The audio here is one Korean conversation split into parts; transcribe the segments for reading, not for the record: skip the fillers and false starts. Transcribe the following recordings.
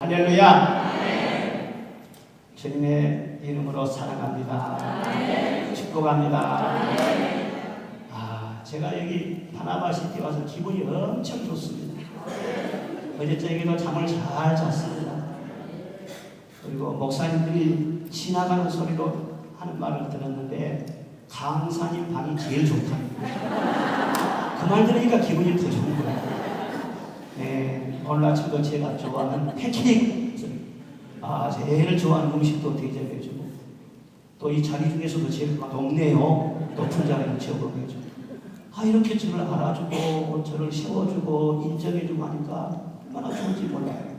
할렐루야. 주님의 이름으로 사랑합니다. 축복합니다. 제가 여기 파나마시티 와서 기분이 엄청 좋습니다. 어제 저녁에도 잠을 잘 잤습니다. 그리고 목사님들이 지나가는 소리로 하는 말을 들었는데 강사님 방이 제일 좋다. 그 말 들으니까 기분이 더 좋은 거예요. 네, 오늘 아침도 제가 좋아하는 팬케이크, 제일 좋아하는 음식도 대접해주고, 또 이 자리 중에서도 제일 높네요. 높은 자리를 지어보게해주고, 이렇게 저를 알아주고, 저를 세워주고, 인정해주고 하니까 얼마나 좋은지 몰라요.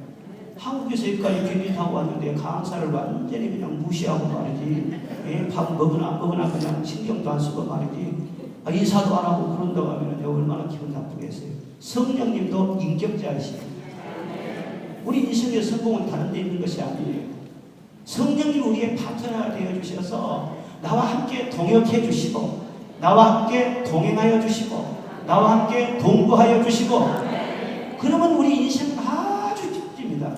한국에서 여기까지 비행기 타고 왔는데 강사를 완전히 그냥 무시하고 말이지, 밥 먹으나 안 먹으나 그냥 신경도 안 쓰고 말이지, 인사도 안 하고 그런다고 하면 얼마나 기분 나쁘겠어요. 성령님도 인격자이시죠. 우리 인생의 성공은 다른 데 있는 것이 아니에요. 성령님 우리의 파트너가 되어주셔서 나와 함께 동역해 주시고, 나와 함께 동행하여 주시고, 나와 함께 동거하여 주시고, 그러면 우리 인생은 아주 기쁩니다.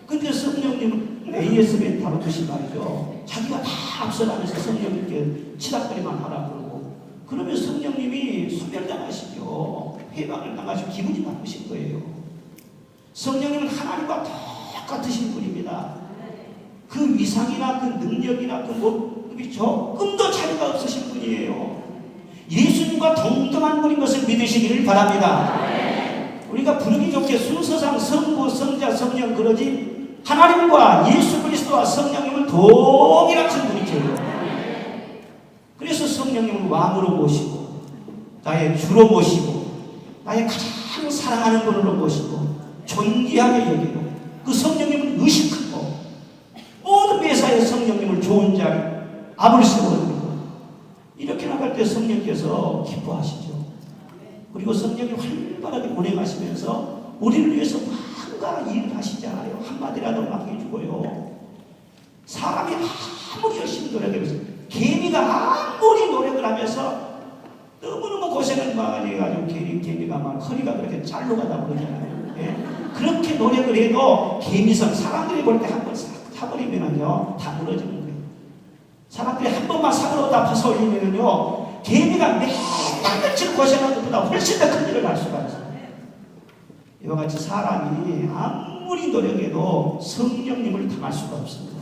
그런데 성령님은 ASB에 다루듯이 말이죠. 자기가 다 앞서가면서 성령님께 치닫거리만 하라 그러고, 그러면 성령님이 소멸당하시죠. 해방을 당하시고 기분이 나쁘신 거예요. 성령님은 하나님과 똑같으신 분입니다. 그 위상이나 그 능력이나 그 모습이 조금도 차이가 없으신 분이에요. 예수님과 동등한 분인 것을 믿으시기를 바랍니다. 우리가 부르기 좋게 순서상 성부, 성자, 성령 그러지, 하나님과 예수 그리스도와 성령님은 동일하신 분이죠. 그래서 성령님을 왕으로 모시고, 나의 주로 모시고, 나의 가장 사랑하는 분으로 모시고, 존귀하게 여기고, 그 성령님을 의식하고, 모든 매사에 성령님을 좋은 자리, 앞을 세워두고, 이렇게 나갈 때 성령께서 기뻐하시죠. 그리고 성령이 활발하게 운행하시면서 우리를 위해서 뭔가 일을 하시잖아요. 한마디라도 맡겨주고요. 사람이 아무리 열심히 노력해서, 개미가 아무리 노력을 하면서 너무너무 고생을 많이 해가지고 개미가 막 허리가 그렇게 잘로 가다 그러잖아요. 그렇게 노력을 해도 개미선 사람들이 볼 때 한 번 사버리면은요 다 무너지는 거예요. 사람들이 한 번만 사고로 다 파서 올리면은요 개미가 며칠 고생하는 것보다 훨씬 더 큰 일을 할 수가 있어요. 이와 같이 사람이 아무리 노력해도 성령님을 당할 수가 없습니다.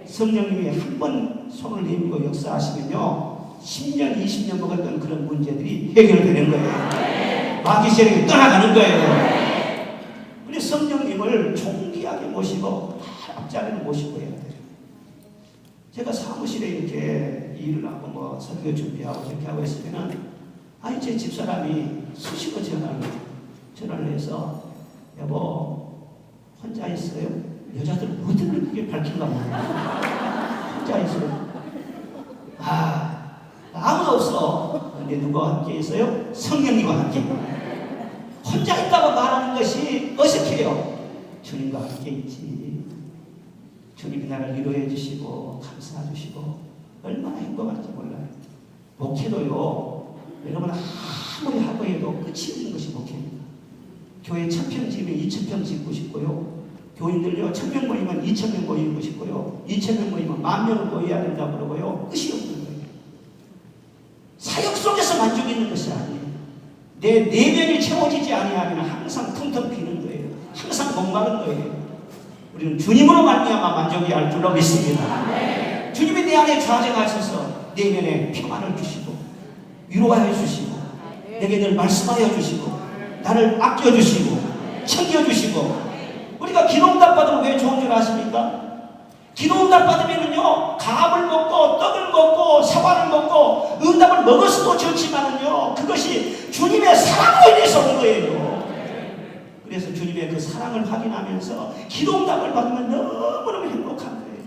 성령님이 한 번 손을 내밀고 역사하시면요 10년, 20년 먹었던 그런 문제들이 해결되는 거예요. 마귀 세력이 떠나가는 거예요. 우리 성령님을 존귀하게 모시고 앞자리를 모시고 해야 돼요. 제가 사무실에 이렇게 일을 하고 설교 준비하고 이렇게 하고 있으면은 제 집사람이 수시로 전화를 해서 여보 혼자 있어요? 여자들 뭐든 그렇게 밝힌가 모르겠어요. 혼자 있어요. 아무도 없어. 근데 누구와 함께 있어요? 성령님과 함께. 혼자 있다고 말하는 것이 어색해요. 주님과 함께 있지. 주님이 나를 위로해 주시고 감싸 주시고 얼마나 행복한지 몰라요. 목회도요, 여러분 아무리 하고 해도 끝이 없는 것이 목회입니다. 교회 1000평 지으면 2000평 짓고 싶고요. 교인들요 1000명 모이면 2000명 모이고 싶고요. 2000명 모이면 10,000명을 모여야 된다고 그러고요. 끝이 없는 거예요. 사역 속에서 만족이 있는 것이 아니에요. 내 내면이 채워지지 아니하면 항상 텅텅 비는 거예요. 항상 목마른 거예요. 우리는 주님으로 말미암아 만족이 할 줄로 믿습니다. 주님이 내 안에 좌정하셔서 내면에 평안을 주시고 위로하여 주시고 내게 늘 말씀하여 주시고 나를 아껴주시고 챙겨주시고. 우리가 기도응답 받으면 왜 좋은 줄 아십니까? 기도응답 받으면은요 감을 먹고 떡을 먹고 사과를 먹고 응답을 먹었어도 좋지만은요 그것이 주님의 사랑으로 인해서 온 거예요. 그래서 주님의 그 사랑을 확인하면서 기도응답을 받으면 너무너무 행복한 거예요.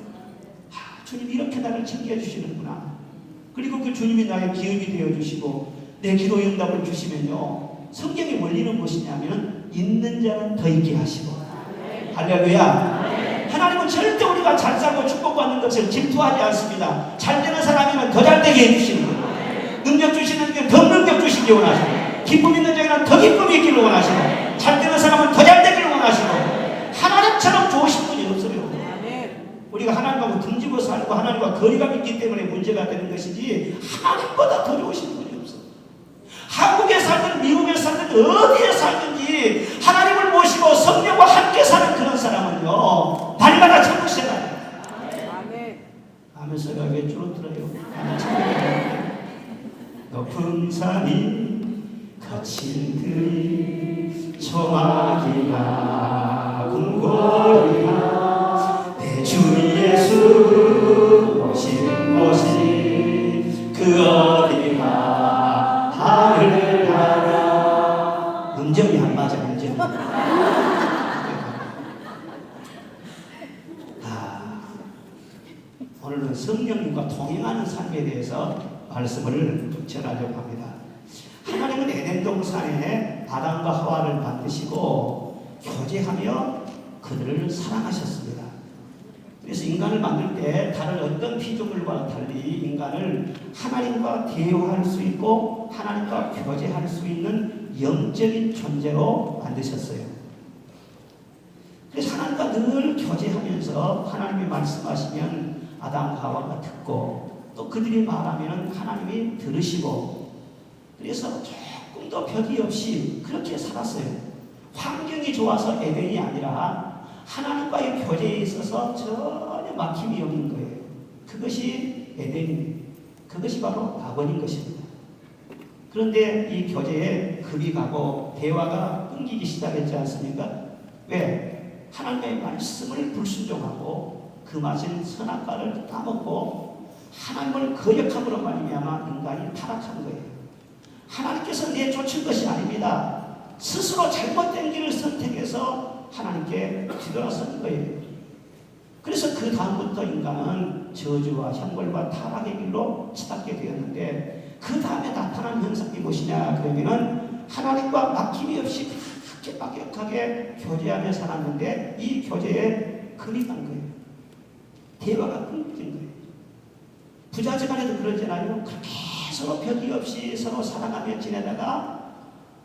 주님이 이렇게 나를 챙겨주시는구나. 그리고 그 주님이 나의 기업이 되어주시고 내 기도응답을 주시면요 성경에 원리는 무엇이냐면 있는 자는 더 있게 하시고. 할렐루야. 하나님은 절대 우리가 잘 살고 축복받는 것을 질투하지 않습니다. 잘 되는 사람이면 더 잘 되게 해주시는 거예요. 능력 주시는 게 더 능력 주시기 원하시고, 기쁨 있는 자에는 더 기쁨이 있기를 원하시고, 잘 되는 사람은 더 잘 되기를 원하시고, 하나님 우리가 하나님하고 등지고 살고 하나님과 거리가 있기 때문에 문제가 되는 것이지 하나님보다 더 좋으신 분이 없어. 한국에 살든 미국에 살든 어디에 살든지 하나님을 모시고 성령과 함께 사는 그런 사람은요 날마다 천국 생활. 아멘 소리가 왜 줄어들어요? 높은 산이 거친 들이 초막이나 궁궐이나 내 주 예수 오신 곳이 그 어디가 하늘을 알아. 음정이 안 맞아. 음정이. 오늘은 성령님과 동행하는 삶에 대해서 말씀을 전하려고 합니다. 하나님은 에덴 동산에 아담과 하와를 만드시고 교제하며 그들을 사랑하셨습니다. 그래서 인간을 만들 때 다른 어떤 피조물과 달리 인간을 하나님과 대화할 수 있고 하나님과 교제할 수 있는 영적인 존재로 만드셨어요. 그래서 하나님과 늘 교제하면서 하나님이 말씀하시면 아담 하와가 듣고 또 그들이 말하면 하나님이 들으시고 그래서 조금도 벽이 없이 그렇게 살았어요. 환경이 좋아서 에덴이 아니라 하나님과의 교제에 있어서 전혀 막힘이 없는 거예요. 그것이 에덴입니다. 그것이 바로 낙원인 것입니다. 그런데 이 교제에 급이 가고 대화가 끊기기 시작했지 않습니까? 왜? 하나님의 말씀을 불순종하고 그 맛인 선악과를 따먹고 하나님을 거역함으로 말미암아 인간이 타락한 거예요. 하나님께서 내쫓은 것이 아닙니다. 스스로 잘못된 길을 선택해서 하나님께 뒤돌아선 거예요. 그래서 그 다음부터 인간은 저주와 형벌과 타락의 길로 치닫게 되었는데 그 다음에 나타난 현상이 무엇이냐 그러면은 하나님과 막힘이 없이 그렇게 막역하게 교제하며 살았는데 이 교제에 금이 간 거예요. 대화가 끊긴 거예요. 부자지간에도 그러잖아요. 그렇게 서로 벽이 없이 서로 사랑하며 지내다가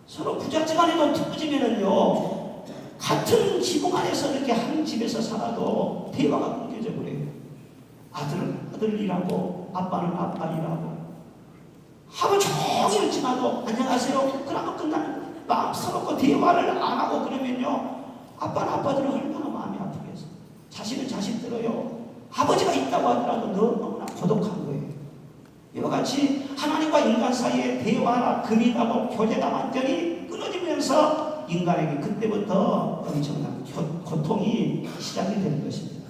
서로 부자지간에도 틀어지면은요 같은 지붕 안에서 이렇게 한 집에서 살아도 대화가 끊겨져 버려요. 아들은 아들 일하고 아빠는 아빠 일하고 하루 종일 지나도 안녕하세요 그러면 끝나는 마음 서럽고 대화를 안 하고 그러면요 아빠는 아빠들은 얼마나 마음이 아프겠어. 자식은 자식들어요. 아버지가 있다고 하더라도 너무나 고독한 거예요. 이와 같이 하나님과 인간 사이에 대화가 금이라고 교제가 완전히 끊어지면서 인간에게 그때부터 엄청난 고통이 시작이 되는 것입니다.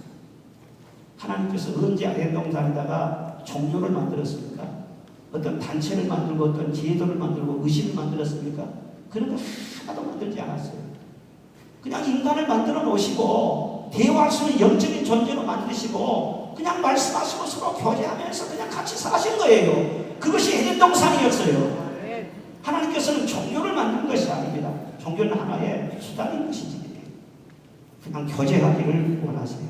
하나님께서 언제 에덴 동산에다가 종교를 만들었습니까? 어떤 단체를 만들고 어떤 제도를 만들고 의식을 만들었습니까? 그런 거 하나도 만들지 않았어요. 그냥 인간을 만들어 놓으시고 대화할 수 있는 영적인 존재로 만드시고 그냥 말씀하시고 서로 교제하면서 그냥 같이 사신 거예요. 그것이 에덴 동산이었어요. 하나님께서는 종교를 만든 것이 아닙니다. 종교는 하나의 수단인 것이지 그냥 교제하기를 원하세요.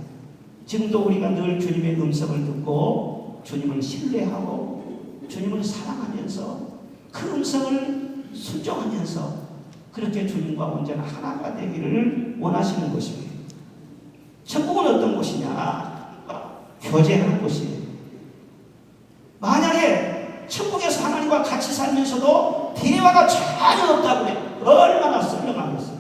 지금도 우리가 늘 주님의 음성을 듣고 주님을 신뢰하고 주님을 사랑하면서 그 음성을 순종하면서 그렇게 주님과 언제나 하나가 되기를 원하시는 것입니다. 천국은 어떤 곳이냐? 교제하는 곳이에요. 만약에 천국에서 하나님과 같이 살면서도 대화가 전혀 없다고 그래요. 얼마나 썰렁하겠어요.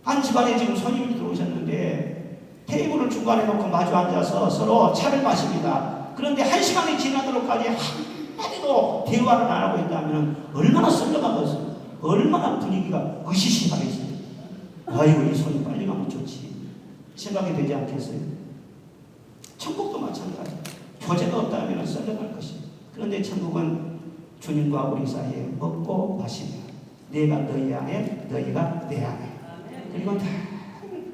한 집안에 지금 손님이 들어오셨는데 테이블을 중간에 놓고 마주 앉아서 서로 차를 마십니다. 그런데 1시간이 지나도록까지 한마디도 대화를 안 하고 있다면 얼마나 썰렁하겠어요. 얼마나 분위기가 으시시하겠어요. 아이고 이 손이 빨리 가면 좋지 생각이 되지 않겠어요? 천국도 마찬가지. 교제가 없다면 썰렁할 것입니다. 그런데 천국은 주님과 우리 사이에 먹고 마시며 내가 너희 안에 너희가 내 안에 그리고 다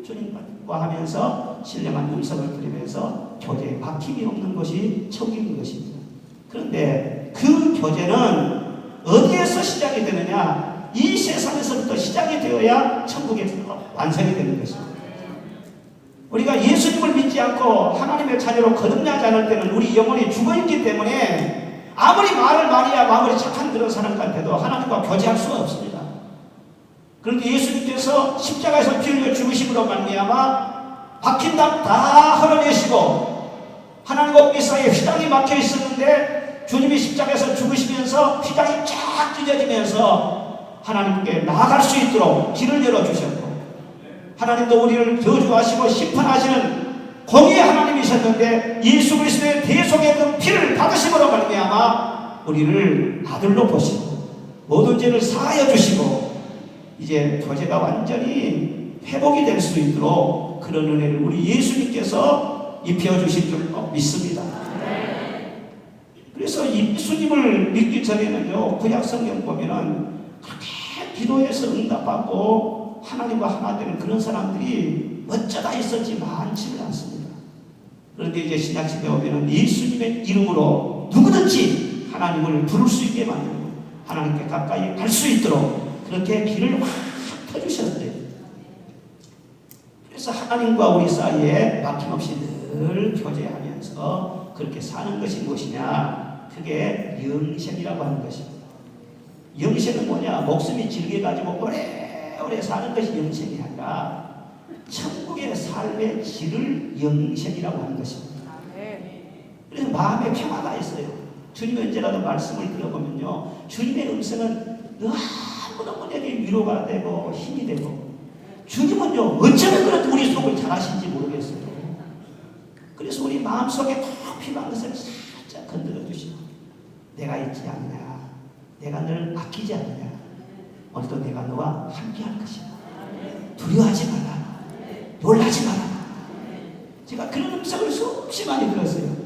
주님과 하면서 신령한 음성을 들으면서 교제에 막힘이 없는 것이 천국인 것입니다. 그런데 그 교제는 어디에서 시작이 되느냐? 이 세상에서부터 시작이 되어야 천국에서 완성이 되는 것입니다. 우리가 예수님을 믿지 않고 하나님의 자녀로 거듭나지 않을 때는 우리 영혼이 죽어있기 때문에 아무리 말을 많이 하고 아무리 착한 그런 사람 같아도 하나님과 교제할 수가 없습니다. 그런데 예수님께서 십자가에서 피 흘려 죽으심으로 말미암아 박힌 담 다 헐어내시고 하나님과 우리 사이에 휘장이 막혀 있었는데 주님이 십자가에서 죽으시면서 휘장이 쫙 찢어지면서 하나님께 나아갈 수 있도록 길을 열어주셨고, 하나님도 우리를 저주하시고 심판하시는 공의의 하나님이셨는데 예수 그리스도의 대속의 그 피를 받으심으로 말미암아 우리를 아들로 보시고 모든 죄를 사하여 주시고 이제 교제가 완전히 회복이 될 수 있도록 그런 은혜를 우리 예수님께서 입혀주실 줄 믿습니다. 그래서 예수님을 믿기 전에는요, 구약 성경 보면은 그렇게 기도해서 응답받고 하나님과 하나 되는 그런 사람들이 어쩌다 있었지 많지는 않습니다. 그런데 이제 신약시대에 오면은 예수님의 이름으로 누구든지 하나님을 부를 수 있게 만들고 하나님께 가까이 갈 수 있도록 그렇게 길을 확 펴주셨대요. 그래서 하나님과 우리 사이에 막힘없이 늘 교제하면서 그렇게 사는 것이 무엇이냐? 그게 영생이라고 하는 것입니다. 영생은 뭐냐? 목숨이 질게 가지고 오래오래 사는 것이 영생이 아니라 천국의 삶의 질을 영생이라고 하는 것입니다. 그래서 마음에 평화가 있어요. 주님 언제라도 말씀을 들어보면요, 주님의 음성은 너무너무 내게 위로가 되고 힘이 되고, 주님은요 어쩌면 그렇게 우리 속을 잘 아신지 모르겠어요. 그래서 우리 마음속에 꼭 필요한 것을 살짝 건드려 주시고, 내가 있지 않느냐, 내가 너를 아끼지 않느냐, 오늘도 내가 너와 함께 할 것이다, 두려워하지 마라, 놀라지 마라. 제가 그런 음성을 수없이 많이 들었어요.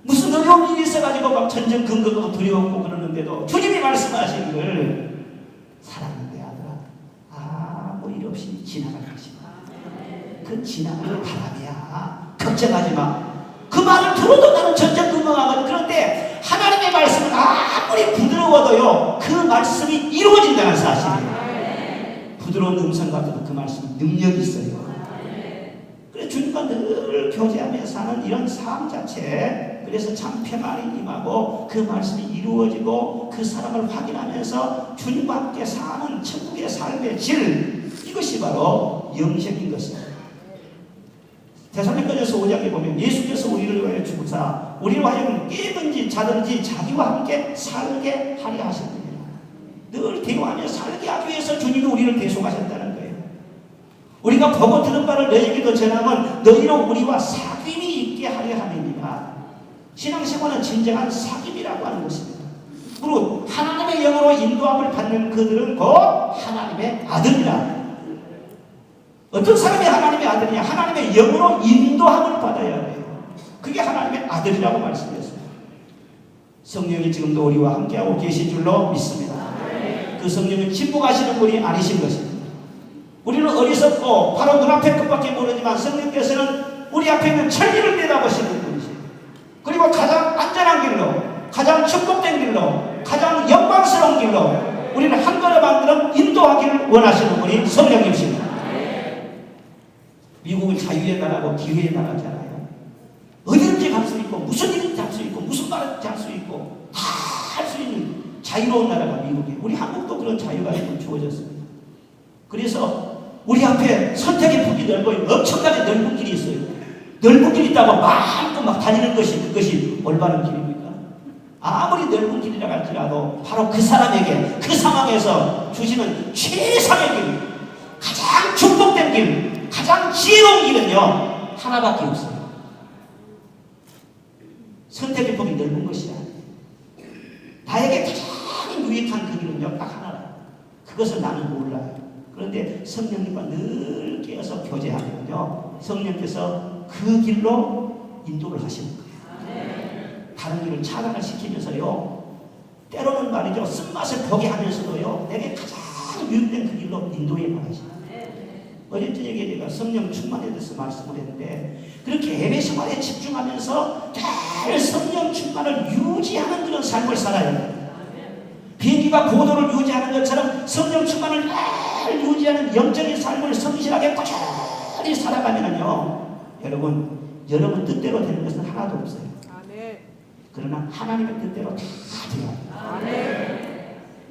무슨 어려운 일이 있어가지고 막 전전 근거하고 두려웠고 그러는데도 주님이 말씀하시기를 사랑하는 내 아들아, 아무 일 없이 지나갈 것이다. 그 지나가는 바람이야. 걱정하지 마. 그 말을 들어도 나는 전전 근거하거든. 그런데 하나님의 말씀은 아무리 부드러워도요, 그 말씀이 이루어진다는 사실이에요. 부드러운 음성 같아도 그 말씀이 능력이 있어요. 그래서 주님과 늘 교제하며 사는 이런 삶 자체, 그래서 참 평안이 임하고 그 말씀이 이루어지고 그 사람을 확인하면서 주님과 함께 사는 천국의 삶의 질, 이것이 바로 영생인 것입니다. 데살로니가전서 5장에 보면 예수께서 우리를 위하여 죽으사 우리로 하여금 깨든지 자든지 자기와 함께 살게 하려 하셨느니라. 늘 대화하며 살게 하기 위해서 주님이 우리를 대속하셨다는 거예요. 우리가 보고 들은 바를 너희에게도 전하면 너희로 우리와 사귐이 있게 하려 함이니라. 신앙생활은 진정한 사귐이라고 하는 것입니다. 그리고 하나님의 영으로 인도함을 받는 그들은 곧 하나님의 아들이라. 어떤 사람이 하나님의 아들이냐? 하나님의 영으로 인도함을 받아야 해요. 그게 하나님의 아들이라고 말씀했어요. 성령이 지금도 우리와 함께하고 계신 줄로 믿습니다. 그 성령은 침묵하시는 분이 아니신 것입니다. 우리는 어리석고 바로 눈앞에 것밖에 모르지만 성령께서는 우리 앞에 있는 천리를 내다보시는 분이세요. 그리고 가장 안전한 길로, 가장 축복된 길로, 가장 영광스러운 길로 우리는 한 걸음 한 걸음 인도하기를 원하시는 분이 성령님이십니다. 미국은 자유의 나라고 기회의 나라잖아요. 어디든지 갈 수 있고 무슨 일인지 할 수 있고 무슨 말인지 할 수 있고 다 할 수 있는 자유로운 나라가 미국이에요. 우리 한국도 그런 자유가 좀 주어졌습니다. 그래서 우리 앞에 선택의 폭이 넓어요. 엄청나게 넓은 길이 있어요. 넓은 길이 있다고 마음껏 막 다니는 것이 그것이 올바른 길입니까? 아무리 넓은 길이라 할지라도 바로 그 사람에게 그 상황에서 주시는 최상의 길, 가장 축복된 길, 가장 지혜로운 길은요 하나밖에 없어요. 선택의 폭이 넓은 것이 아니에요. 나에게 가장 유익한 그 길은요 딱 하나라. 그것을 나는 몰라요. 그런데 성령님과 늘 깨어서 교제하면요 성령께서 그 길로 인도를 하시는 거예요. 다른 길을 차단을 시키면서요, 때로는 말이죠 쓴맛을 보게 하면서도요 내게 가장 유익된 그 길로 인도해 나가시는 거예요. 어릴 적에 제가 성령 충만에 대해서 말씀을 했는데, 그렇게 예배 생활에 집중하면서 늘 성령 충만을 유지하는 그런 삶을 살아야 돼요. 비행기가 고도를 유지하는 것처럼 성령 충만을 늘 유지하는 영적인 삶을 성실하게 꾸준히 살아가면요, 여러분 뜻대로 되는 것은 하나도 없어요. 그러나 하나님의 뜻대로 다 돼요.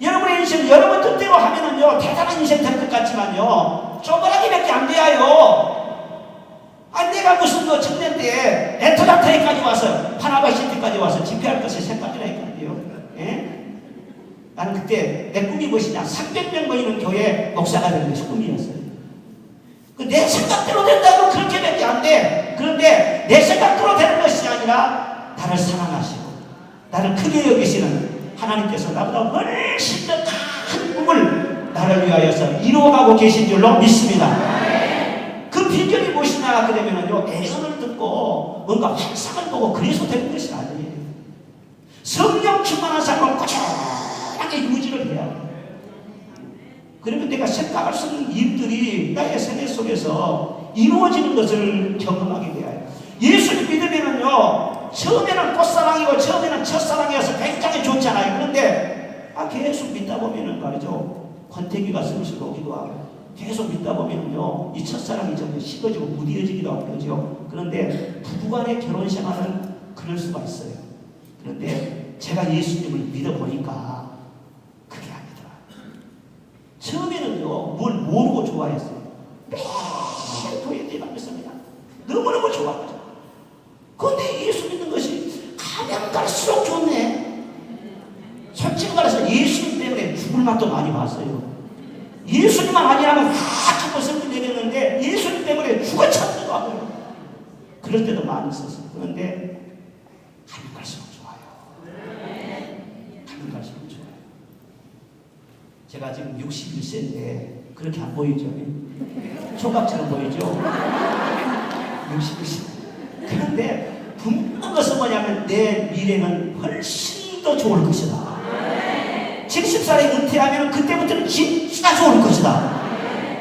여러분의 인생 여러분 뜻대로 하면은요 대단한 인생 될 것 같지만요 쪼그라기밖에 안 돼요. 내 꿈이 무엇이냐? 300명 모이는 교회 목사가 되는 것이 꿈이었어요. 내 생각대로 된다고 그렇게밖에 안 돼. 그런데 내 생각대로 되는 것이 아니라 나를 사랑하시고 나를 크게 여기시는 하나님께서 나보다 훨씬 더 큰 꿈을 나를 위하여서 이루어가고 계신 줄로 믿습니다. 그 비결이 무엇이냐 그러면요, 애언을 듣고 뭔가 환상을 보고 그래서 되는 것이 아니에요. 성령 충만한 삶을 꾸준하게 유지를 해야 돼요. 그러면 내가 생각할 수 없는 일들이 나의 생애 속에서 이루어지는 것을 경험하게 돼요. 예수를 믿으면은요, 처음에는 꽃사랑이고 처음에는 첫사랑이어서 굉장히 좋잖아요. 그런데 계속 믿다 보면은 말이죠, 권태기가 슬슬 오기도 하고, 계속 믿다 보면은요, 이 첫사랑이 좀 식어지고 무뎌지기도 하고 그러죠. 그런데 부부간의 결혼 생활은 그럴 수가 있어요. 그런데 제가 예수님을 믿어보니까 그게 아니더라. 처음에는요, 뭘 모르고 좋아했어요. 매일 교회에 가면서 그냥 너무너무 좋아하죠. 그런데 예수 믿는 것이 가면 갈수록 좋네. 솔직히 말해서 예수님 때문에 죽을 맛도 많이 봤어요. 예수님만 아니라면 다 죽고 성질 내렸는데 예수님 때문에 죽어 찾기도 하고요. 그럴 때도 많이 있었어요. 그런데 가면 갈수록 좋아요. 가면 갈수록 좋아요. 제가 지금 61세인데 그렇게 안 보이죠? 총각처럼 보이죠? 61세. 그런데 분명한 것은 뭐냐면 내 미래는 훨씬 더 좋을 것이다. 70살에 은퇴하면 그때부터는 진짜 좋을 것이다.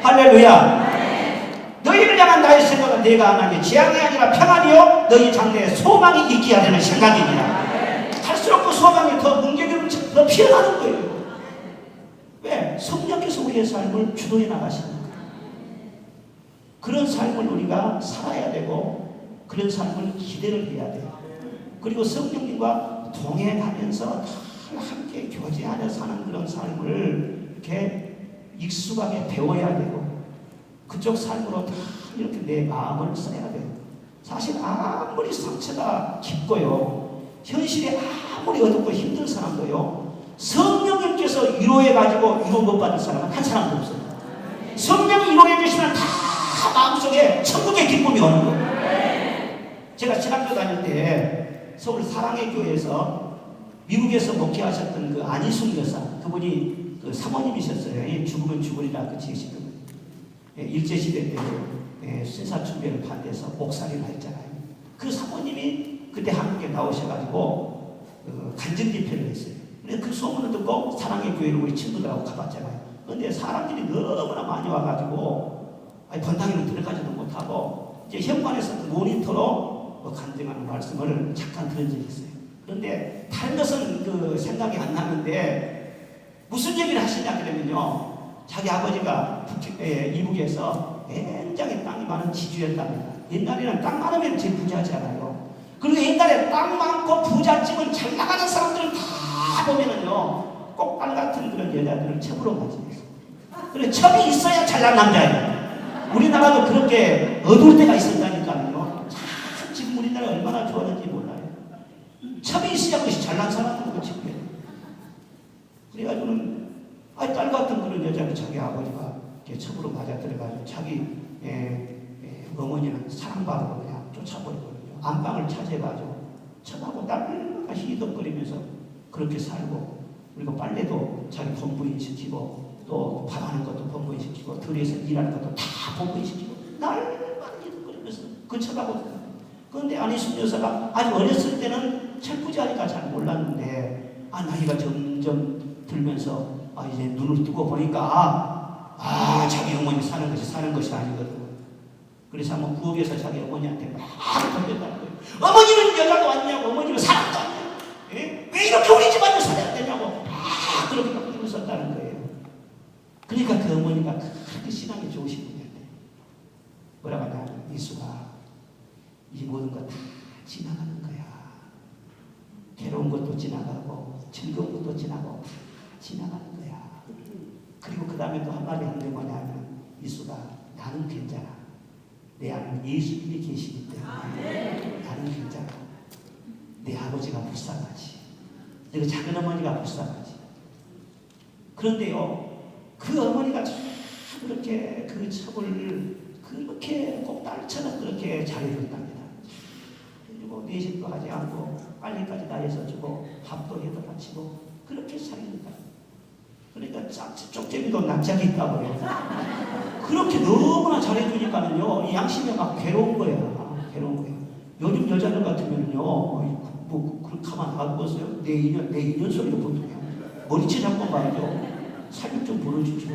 할렐루야. 너희를 향한 나의 생각은 내가 하나님의 재앙이 아니라 평안이요 너희 장래에 소망이 있게 하려는 생각입니다. 갈수록 그 소망이 더 문제를 더 피어나는 거예요. 왜? 성령께서 우리의 삶을 주도해 나가시는 거예요. 그런 삶을 우리가 살아야 되고 그런 삶을 기대를 해야 돼요. 그리고 성령님과 동행하면서 함께 교제하며 사는 그런 삶을 이렇게 익숙하게 배워야 되고 그쪽 삶으로 다 이렇게 내 마음을 써야 돼요. 사실 아무리 상처가 깊고요, 현실에 아무리 어둡고 힘든 사람도요, 성령님께서 위로해가지고 위로 못 받은 사람은 한 사람도 없어요. 성령이 위로해 주시면 다 마음속에 천국의 기쁨이 오는 거예요. 제가 신학교 다닐 때 서울 사랑의 교회에서 미국에서 목회하셨던 그 안희숙 여사, 그분이 그 사모님이셨어요. 죽으면 죽으리라 그 지으시던 일제시대 때 신사춘배를 반대해서 옥살이를 했잖아요. 그 사모님이 그때 한국에 나오셔가지고 간증 집회를 했어요. 그 소문을 듣고 사랑의 교회를 우리 친구들하고 가봤잖아요. 그런데 사람들이 너무나 많이 와가지고 본당에는 들어가지도 못하고 이제 현관에서 모니터로 간증하는 말씀을 잠깐 들은 적이 있어요. 그런데 다른 것은 그 생각이 안 나는데 무슨 얘기를 하시냐 그러면요, 자기 아버지가 이북에서 굉장히 땅이 많은 지주였답니다. 옛날에는 땅 많으면 제일 부자잖아요. 그리고 옛날에 땅 많고 부잣집은 잘 나가는 사람들은 다 보면은요, 꼭발 같은 그런 여자들을 첩으로 가지고 그래, 첩이 있어야 잘난 남자예요. 우리나라도 그렇게 어두울 때가 있었다니까요. 참 지금 우리나라 얼마나 좋아졌는지 몰라요. 첩이 있어야 그것이 잘난 사람은 그렇지. 그래가지고는 딸 같은 그런 여자를 자기 아버지가 첩으로 맞아 들어가지고 자기 어머니는 사랑받으러 그냥 쫓아버리거든요. 안방을 차지해가지고 첩하고 딸과 희덕거리면서 그렇게 살고, 그리고 빨래도 자기 본부인 시키고 또 밥하는 것도 본부인 시키고 들에서 일하는 것도 다 본부인 시키고 날마다 희덕거리면서 그 첩하고. 그런데 안희숙 여사가 아주 어렸을 때는 철부지하니까 잘 몰랐는데 나이가 점점 들면서 이제 눈을 뜨고 보니까 자기 어머니 사는 것이 아니거든. 그래서 한번 부엌에서 자기 어머니한테 막 덤볐다는 거예요. 어머니는 여자도 아니냐고, 어머니는 사람도 아니냐고, 왜 이렇게 우리 집안을 살아야 되냐고 그렇게 막 웃었다는 거예요. 그러니까 그 어머니가 그렇게 신앙이 좋으신 분이었대. 뭐라고 하냐, 이수가 이 모든 것 다 지나가는 거야. 괴로운 것도 지나가고 즐거운 것도 지나고 다 지나가는 거야. 그리고 그 다음에 또 한마디 하는 게 뭐냐면, 이수가 나는 괜찮아. 내 안에 예수님이 계시기 때문에 나는 괜찮아. 내 아버지가 불쌍하지. 내 작은 어머니가 불쌍하지. 그런데요, 그 어머니가 참 그렇게 그 첩을 그렇게 꼭딸처럼 그렇게 잘해줬답니다. 그리고 내식도 하지 않고 빨리까지 다 해서 주고 밥도 해도 바치고 그렇게 잘해줬다. 그러니까 쪽제비도 낯짝이 있다고요. 그렇게 너무나 잘해주니까는요, 이 양심에 막 괴로운 거야. 괴로운 거야. 요즘 여자들 같으면요, 그렇게 하면 안 보세요? 내 인연 소리가 보통이야. 머리채 잡고 말이죠. 사격 좀 부러지죠.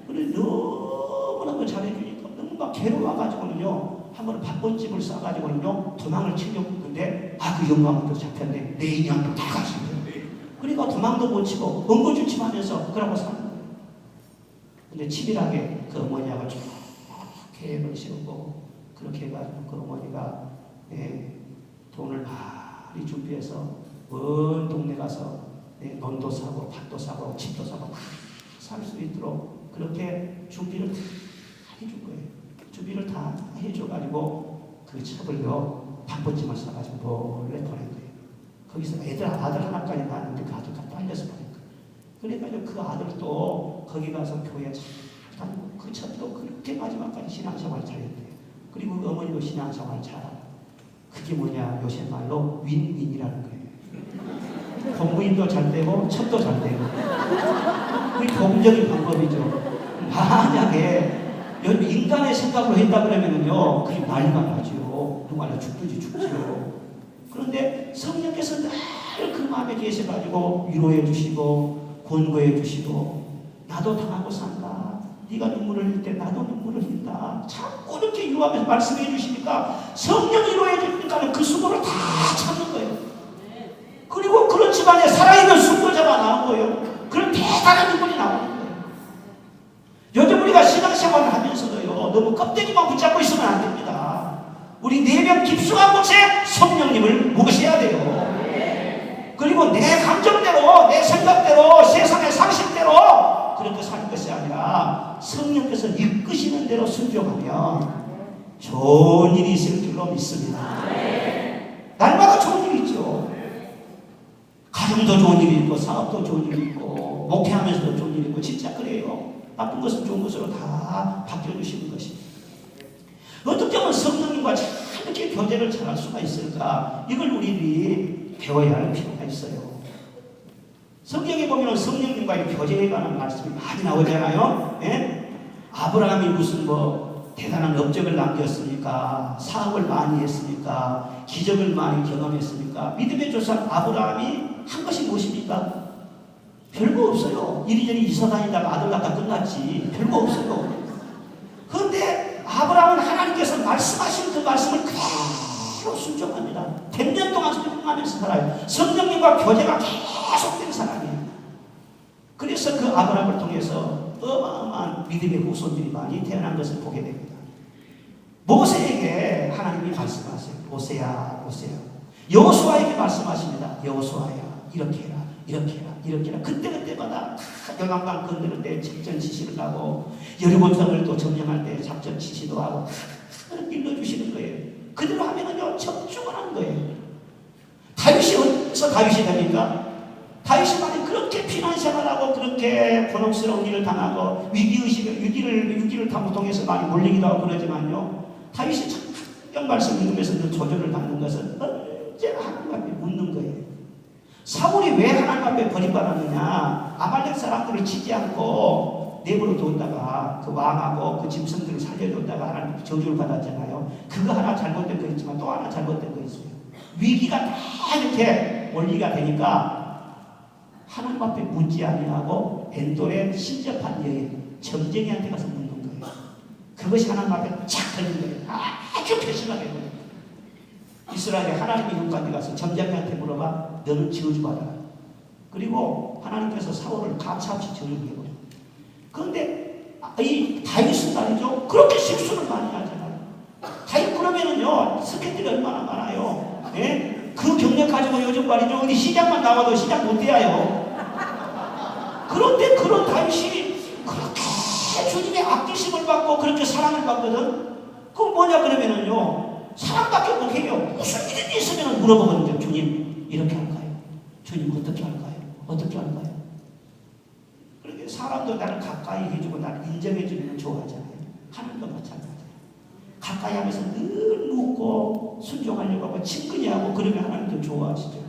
그래, 너무나 잘해주니까 너무 막 괴로워가지고는요, 한 번 밥본집을 싸가지고는요, 도망을 치려고 했는데, 그 영감은 또 잡혔네. 내 인연도 다 갔습니다. 그러니까 도망도 못 치고, 원고주침하면서 그러고 사는 거예요. 근데 치밀하게 그 어머니하고 쭉 계획을 세우고, 그렇게 해가지고 그 어머니가 돈을 많이 준비해서 먼 동네 가서 논도 사고 밭도 사고 집도 사고 살 수 있도록 그렇게 준비를 다 해준 거예요. 준비를 다 해줘가지고 그 첩을요 밥번짐을 싸가지고 몰래 보낸 거예요. 거기서 아들 하나까지 낳았는데 그 아들 갖다 알려서 보낸 거예요. 그러니까 그 아들도 거기 가서 교회 잘 다니고 그 첩도 그렇게 마지막까지 신앙생활 잘했대요. 그리고 그 어머니도 신앙생활 잘하고 그게 뭐냐 요새 말로 윈윈이라는 거예요. 공부인도 잘 되고 첩도 잘 되고 그게 공적인 방법이죠. 만약에 인간의 생각으로 했다 그러면은요 그게 난리가 나죠. 누가 죽든지 죽지요. 그런데 성령께서 늘 그 마음에 계셔가지고 위로해 주시고 권고해 주시고 나도 당하고 산다. 네가 눈물을 흘릴 때 나도 눈물을 흘린다. 자꾸 이렇게 위로하면서 말씀해 주시니까 성령이 위로해 주니까 그 수고를 다 참는 거예요. 그리고 그런 집안에 살아있는 수고자가 나온 거예요. 그런 대단한 인물이 나오는 거예요. 요즘 우리가 신앙생활을 하면서도요 너무 껍데기만 붙잡고 있으면 안 됩니다. 우리 내면 깊숙한 곳에 성령님을 모셔야 돼요. 그리고 내 감정대로 내 생각대로 세상의 상식대로 그렇게 사는 것이 아니라 성령께서 이끄시는 대로 순종하면 좋은 일이 있을 줄로 믿습니다. 날마다 좋은 일이 있죠. 가정도 좋은 일이 있고 사업도 좋은 일이 있고 목회하면서도 좋은 일이 있고 진짜 그래요. 나쁜 것은 좋은 것으로 다 바뀌어주시는 것입니다. 어떻게 하면 성령님과 잘 이렇게 교제를 잘할 수가 있을까? 이걸 우리들이 배워야 할 필요가 있어요. 성경에 보면 성령님과의 교제에 관한 말씀이 많이 나오잖아요. 예? 아브라함이 무슨 대단한 업적을 남겼으니까 사업을 많이 했으니까 기적을 많이 경험했으니까 믿음의 조상 아브라함이 한 것이 무엇입니까? 별거 없어요. 이리저리 이사 다니다가 아들 낳다 끝났지. 별거 없어요. 그런데 아브라함은 하나님께서 말씀하신 그 말씀을 그대로 순종합니다. 100년 동안 순종하면서 살아요. 성령님과 교제가 계속된 사람이에요. 그래서 그 아브라함을 통해서 어마어마한 믿음의 후손들이 많이 태어난 것을 보게 됩니다. 모세에게 하나님이 말씀하세요. 모세야, 모세야. 여호수아에게 말씀하십니다. 여호수아야, 이렇게 해라, 이렇게 해라, 이렇게 해라. 그때마다 요단강 건너는 데 작전 지시를 하고 여리고성을 또 점령할 때 작전 지시도 하고 일러주시는 거예요. 그대로 하면은요 적중을 하는 거예요. 다윗이 어디서 다윗이 됩니까? 다윗이 만약 그렇게 피난생활하고 그렇게 곤혹스러운 일을 당하고 위기를 통해서 많이 몰리기도 하고 그러지만요 다윗이 참 말씀 읽으면서 그 조절을 받는 것은 언제나 하나님 앞에 묻는 거예요. 사울이 왜 하나님 앞에 버림받았느냐? 아말렉 사람들을 치지 않고 내버려 뒀다가 그 왕하고 그 짐승들을 살려줬다가 하나님 저주를 받았잖아요. 그거 하나 잘못된 거 있지만 또 하나 잘못된 거 있어요. 위기가 다 이렇게 올리가 되니까 하나님 앞에 묻지 아니하고 엔돌에 신접한 여인 점쟁이한테 가서 묻는 거예요. 그것이 하나님 앞에 착 걸린 거예요. 아주 배신하게 거예요. 이스라엘에 하나님의 영광에 가서 점쟁이한테 물어봐. 너는 저주받아라. 그리고 하나님께서 사울을 가차없이 저주해버려요. 그런데 이 다윗은 말이죠. 그렇게 실수를 많이 하잖아요. 다윗 그러면은요 스캔들이 얼마나 많아요. 예? 그 경력 가지고 요즘 말이죠. 어디 시장만 나와도 시장 못 돼요. 그런데 그런 다윗이 그렇게 주님의 아끼심을 받고 그렇게 사랑을 받거든. 그건 뭐냐 그러면은요 사랑밖에 못해요. 무슨 일이 있으면 물어보거든요. 주님 이렇게 할까요? 주님 어떻게 할까요? 어떻게 할까요? 사람도 나를 가까이 해주고 나를 인정해주면 좋아하잖아요. 하나님도 마찬가지예요. 가까이 하면서 늘 묻고 순종하려고 하고 친근히 하고 그러면 하나님도 좋아하시죠.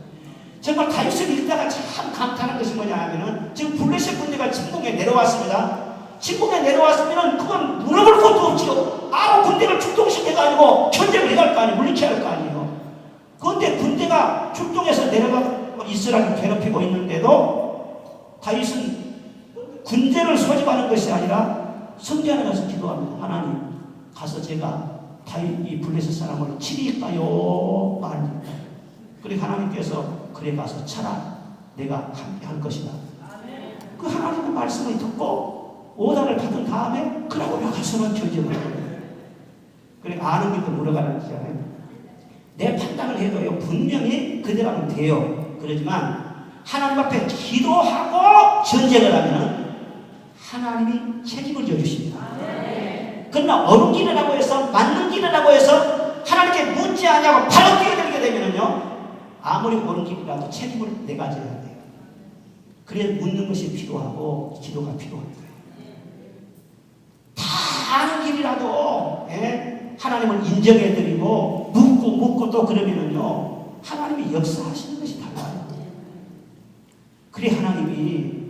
정말 다윗을 읽다가 참 감탄한 것이 뭐냐 하면은 지금 블레셋 군대가 침공에 내려왔습니다. 침공에 내려왔으면은 그건 물어볼 것도 없지요. 아무 군대를 출동시켜가지고 견제를 해갈 거 아니에요. 물리쳐야 할 거 아니에요. 그런데 군대가 출동해서 내려가 이스라엘을 괴롭히고 있는데도 다윗은 군대를 소집하는 것이 아니라 성전에 가서 기도합니다. 하나님, 가서 제가 다윗 이 블레셋 사람을 치릴까요? 말입니다. 그리고 하나님께서 그래 가서 쳐라. 내가 함께 할 것이다. 그 하나님의 말씀을 듣고 오단을 받은 다음에 그러고 나가서는 견제를 해요. 그래 아는 것도 물어가는 거잖아요. 내 판단을 해도요 분명히 그대로 하면 돼요. 그러지만 하나님 앞에 기도하고 전쟁을 하면 하나님이 책임을 져주십니다. 그러나 어느 길이라고 해서 맞는 길이라고 해서 하나님께 묻지 않냐고 바로 뛰어들게 되면요 아무리 옳은 길이라도 책임을 내가 져야 돼요. 그래야 묻는 것이 필요하고 기도가 필요합니다. 다 아는 길이라도 하나님을 인정해드리고 묻고 또 그러면은요 하나님이 역사하시는 것이 달라요. 그래 하나님이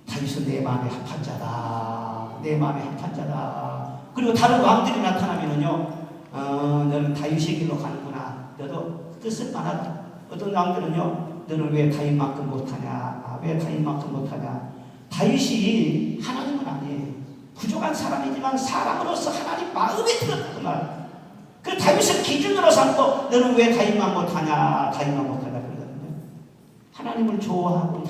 다윗은 내 마음에 합한 자다. 내 마음에 합한 자다. 그리고 다른 왕들이 나타나면은요 너는 다윗의 길로 가는구나. 너도 뜻을 만하다. 어떤 왕들은요 너는 왜 다윗만큼 못하냐. 왜 다윗만큼 못하냐. 다윗이 하나님은 아니에요. 부족한 사람이지만 사람으로서 하나님 마음에 들었다 그 말. 그 다윗을 기준으로 삼고 너는 왜 다윗만 못하냐. 다윗만 못하냐 그러거든요. 하나님을 좋아하고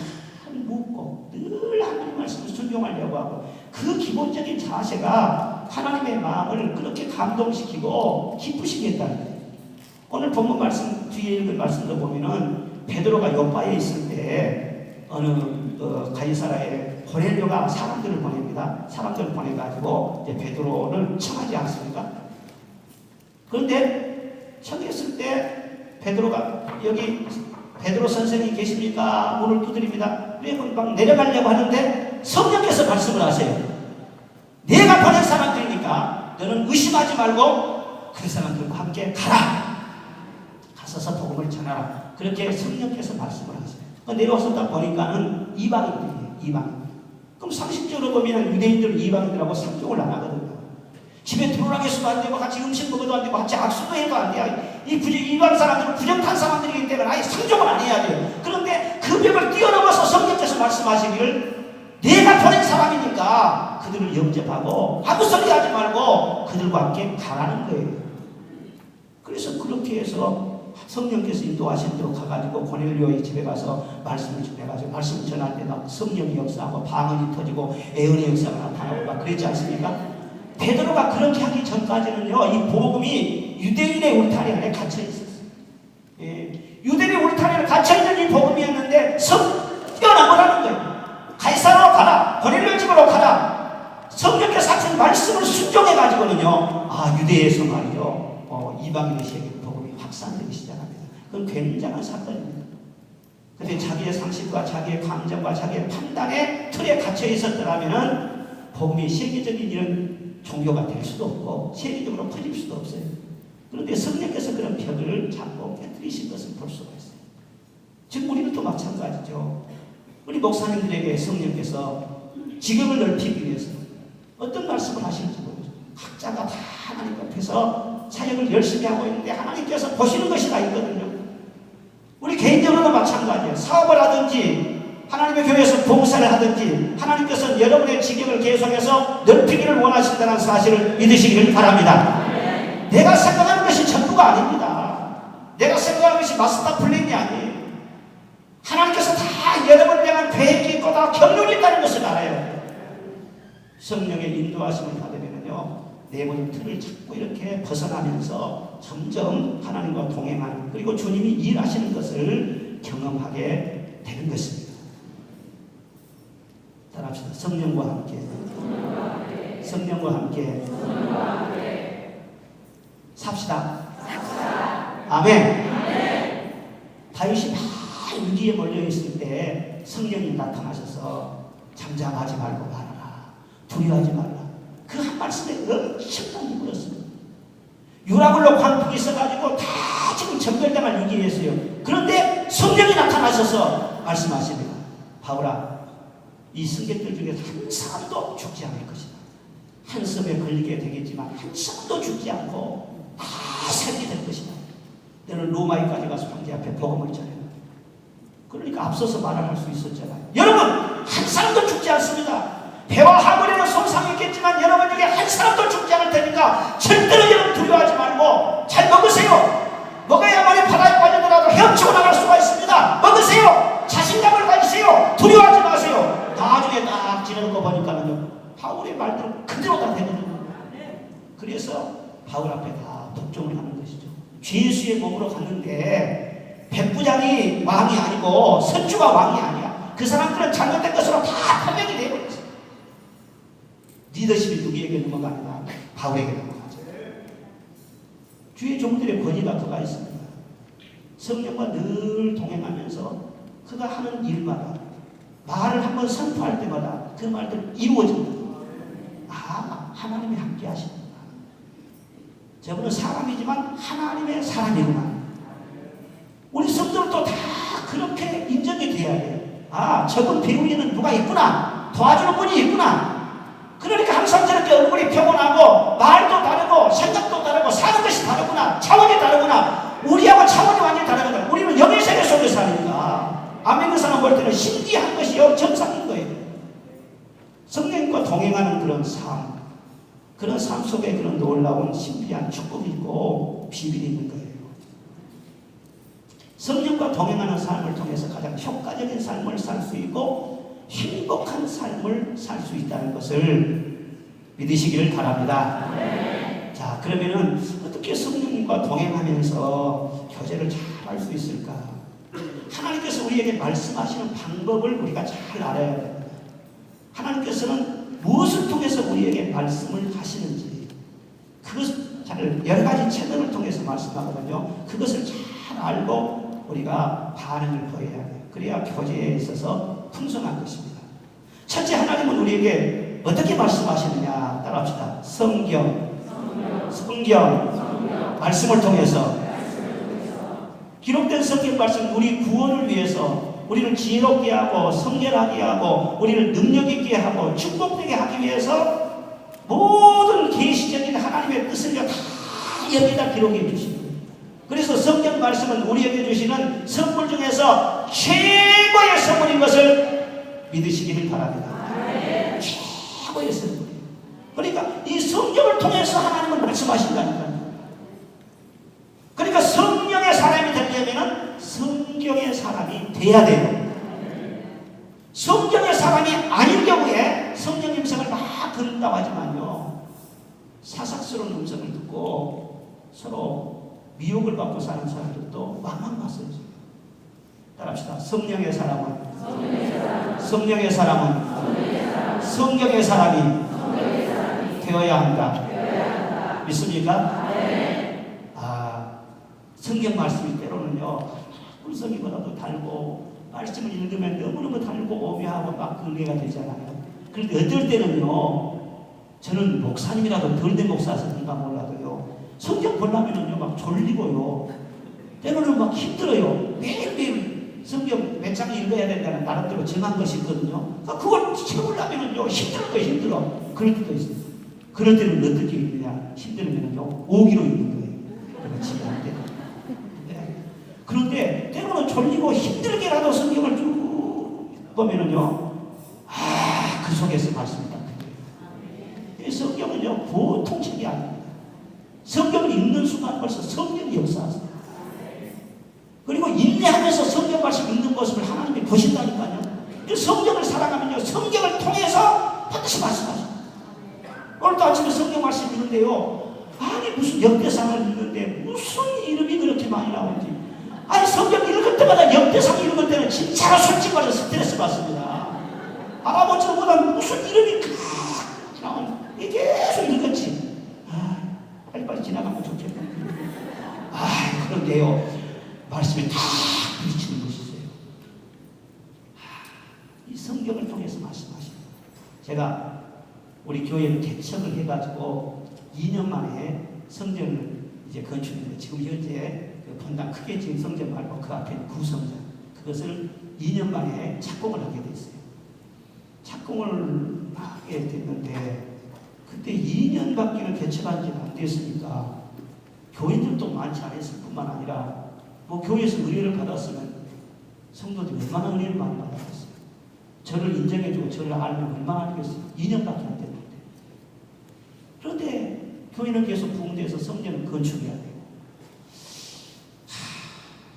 묻고 늘 하나님 말씀을 순종하려고 하고 그 기본적인 자세가 하나님의 마음을 그렇게 감동시키고 기쁘시게 했다는 거예요. 오늘 본문 말씀 뒤에 읽은 말씀도 보면은 베드로가 요바에 있을 때 어느 가이사라에 고넬료가 사람들을 보냅니다. 사람들을 보내가지고 이제 베드로를 청하지 않습니까? 그런데 청했을 때 베드로가 여기 베드로 선생님이 계십니까? 문을 두드립니다. 막 내려가려고 하는데 성령께서 말씀을 하세요. 내가 보낸 사람들이니까 너는 의심하지 말고 그 사람들과 함께 가라. 가서서 복음을 전하라. 그렇게 성령께서 말씀을 하세요. 내려와서 딱 보니까는 이방인들이에요. 이방인. 그럼 상식적으로 보면 유대인들 이방인들하고 상종을 안 하거든요. 집에 들어오라고 해서도 안 되고 같이 음식 먹어도 안 되고 같이 악수도 해도 안 돼요. 이 이방 사람들은 부정탄 사람들이기 때문에 아예 상종을 안 해야 돼요. 그런데 그 벽을 뛰어넘어서 성령께서 말씀하시기를 내가 보낸 사람이니까 그들을 영접하고 아무 소리 하지 말고 그들과 함께 가라는 거예요. 그래서 그렇게 해서 성령께서 인도하신 대로 가가지고 고넬료의 집에 가서 말씀을 전해가지고 말씀을 전할 때 성령이 역사하고 방언이 터지고 애언의 역사가 나타나고 막 그랬지 않습니까? 베드로가 그렇게 하기 전까지는요 이 복음이 유대인의 울타리 안에 갇혀 있었어요. 유대인의 울타리 안에 갇혀 있는 이 복음이었는데 뛰어나보라는 거예요. 가이사라로 가라. 고넬료 집으로 가라. 성령께서 하신 말씀을 순종해가지고는요 유대에서 말이죠 이방인의 세계 복음이 확산되기 시작합니다. 그건 굉장한 사건입니다. 근데 자기의 상식과 자기의 감정과 자기의 판단의 틀에 갇혀 있었더라면은 복음이 세계적인 이런 종교가 될 수도 없고 세계적으로 퍼질 수도 없어요. 그런데 성령께서 그런 벽을 잡고 깨뜨리신 것을 볼 수가 있어요. 지금 우리는 또 마찬가지죠. 우리 목사님들에게 성령께서 지경을 넓히기 위해서 어떤 말씀을 하시는지 모르겠어요. 각자가 다 하나님 앞에서 사역을 열심히 하고 있는데 하나님께서 보시는 것이 다 있거든요. 우리 개인적으로도 마찬가지예요. 사업을 하든지 하나님의 교회에서 봉사를 하든지 하나님께서는 여러분의 지경을 계속해서 넓히기를 원하신다는 사실을 믿으시기를 바랍니다. 내가 생각하는 것이 전부가 아닙니다. 내가 생각하는 것이 마스터 플랜이 아니에요. 하나님께서 다 여러분을 향한 계획이 있고 다 경륜이 있다는 것을 알아요. 성령의 인도하심을 받으면요 내모의 틀을 자꾸 이렇게 벗어나면서 점점 하나님과 동행하는 그리고 주님이 일하시는 것을 경험하게 되는 것입니다. 따라합시다. 성령과 함께 성령과 함께 삽시다. 아멘. 다윗이 막 위기에 몰려있을 때 성령이 나타나셔서 잠잠하지 말고 말하라. 두려워하지 말라. 그 한 말씀에 엄청난 힘을 얻습니다. 유라굴로 광풍이 있어가지고 다 지금 전멸당할 위기였어요. 그런데 성령이 나타나셔서 말씀하십니다. 바울아, 이 승객들 중에 한 사람도 죽지 않을 것이다. 한 섬에 걸리게 되겠지만 한 사람도 죽지 않고 다 살게 될 것이다. 너는 로마에까지 가서 황제 앞에 복음을 전해. 그러니까 앞서서 말을 할 수 있었잖아요. 여러분, 한 사람도 죽지 않습니다. 배와 하물에는 손상이 있겠지만 여러분 중에 한 사람도 죽지 않을 테니까 절대로 여러분 두려워하지 말고 잘 먹으세요. 먹어야만이 바다에 빠져들어도 헤엄치고 나갈 수가 있습니다. 먹으세요. 자신감을 가지세요. 두려워하지 마세요. 나중에 딱 지내는 거 보니까는요, 바울의 말대로 그대로 다 되거든요. 그래서 바울 앞에 다 복종을 하는 것이죠. 죄수의 몸으로 갔는데 백부장이 왕이 아니고 선주가 왕이 아니야. 그 사람들은 잘못된 것으로 다 판명이 되어버렸어요. 리더십이 누구에게 넘어가느냐? 바울에게 넘어가죠. 주의 종들의 권위가 그가 있습니다. 성령과 늘 동행하면서 그가 하는 일마다 말을 한번 선포할 때마다 그 말들 이루어집니다. 아, 하나님이 함께 하십니다. 저분은 사람이지만 하나님의 사람이구나. 우리 성도들도 다 그렇게 인정이 돼야 돼요. 아, 저분 배우에는 누가 있구나. 도와주는 분이 있구나. 그러니까 항상 저렇게 얼굴이 평온하고 말도 다르고 생각도 다르고 사는 것이 다르구나. 차원이 다르구나. 우리하고 차원이 완전히 다르거든. 우리는 영의 세계 속에 사니까 안 믿는 사람 볼 때는 신기한 것이요 정상인 거예요. 성령과 동행하는 그런 삶, 그런 삶 속에 그런 놀라운 신비한 축복이 있고 비밀이 있는 거예요. 성령과 동행하는 삶을 통해서 가장 효과적인 삶을 살 수 있고 행복한 삶을 살 수 있다는 것을 믿으시기를 바랍니다. 네. 자, 그러면은 어떻게 성령님과 동행하면서 교제를 잘 할 수 있을까? 하나님께서 우리에게 말씀하시는 방법을 우리가 잘 알아야 됩니다. 하나님께서는 무엇을 통해서 우리에게 말씀을 하시는지 그것을 잘 여러 가지 채널을 통해서 말씀하거든요. 그것을 잘 알고 우리가 반응을 보여야 돼요. 그래야 교제에 있어서 풍성한 것입니다. 첫째, 하나님은 우리에게 어떻게 말씀하시느냐 따라합시다. 성경, 말씀을 통해서 기록된 성경 말씀, 우리 구원을 위해서 우리를 지혜롭게 하고 성결하게 하고 우리를 능력 있게 하고 축복되게 하기 위해서 모든 계시적인 하나님의 뜻을 다 여기다 기록해 주십니다. 그래서 성경 말씀은 우리에게 주시는 선물 중에서 최고의 선물인 것을 믿으시기를 바랍니다. 최고의 선물. 그러니까 이 성경을 통해서 하나님은 말씀하신다니까요. 그러니까 성령의 사람이 되려면 성경의 사람이 돼야 돼요. 성경의 사람이 아닌 경우에 성령 음성을 막 듣는다고 하지만요, 사삭스러운 음성을 듣고 서로 미혹을 받고 사는 사람들도 왕왕 왔어요. 따라합시다. 성령의 사람은 성령의 사람이 되어야 한다. 믿습니까? 아, 성경 말씀이 때로는요 물성이보다도 달고 말씀을 읽으면 너무너무 달고 오묘하고 막 은혜가 되잖아요. 그런데 어떨 때는요, 저는 목사님이라도 덜 된 목사라서 그런가 몰라도요, 성경 보려면은요 막 졸리고요, 때로는 막 힘들어요. 매일매일 성경 몇 장 읽어야 된다는 나름대로 정한 것이 있거든요. 그걸 채우려면은요 힘들어요, 힘들어. 그럴 때도 있어요. 그럴 때는 어떻게 읽느냐? 힘들면은요 오기로 읽는 거예요. 그렇지 않대. 네. 그런데 때로는 졸리고 힘들게라도 성경을 쭉 보면은요, 아, 그 속에서 말씀이 딱 들려요. 성경은요 보통 책이 아닙니다. 성경을 읽는 순간 벌써 성령이 역사하세요. 그리고 인내하면서 성경 말씀 읽는 모습을 하나님이 보신다니까요. 성경을 사랑하면요 성경을 통해서 반드시 말씀하십니다. 오늘도 아침에 성경 말씀 읽는데요, 아니 무슨 역대상을 읽는데 무슨 이름이 그렇게 많이 나오는지, 아니 성경 읽을 때마다 역대상 읽을 때는 진짜로 솔직히 말해서 스트레스 받습니다. 할아버지보다 무슨 이름이 크게 나오는지 계속 읽었지. 빨리빨리 지나가면 좋겠다. 아, 그런데요, 말씀이 다 부딪히는 것이세요. 이 성경을 통해서 말씀하십니다. 제가 우리 교회를 개척을 해가지고 2년 만에 성전을 이제 건축했는데 지금 현재 그 본당 크게 지은 성전 말고 그 앞에 구성전 그것을 2년 만에 착공을 하게 됐어요. 착공을 하게 됐는데 그때 2년밖에 개척한 지가 안 됐으니까 교인들도 많지 않았을 뿐만 아니라 뭐 교회에서 의뢰를 받았으면 성도들이 얼마나 은혜를 많이 받았겠어요. 저를 인정해주고 저를 알면 얼마나 하겠어요. 2년밖에 안 됐는데. 그런데 교회는 계속 부흥돼서 성전을 건축해야 되고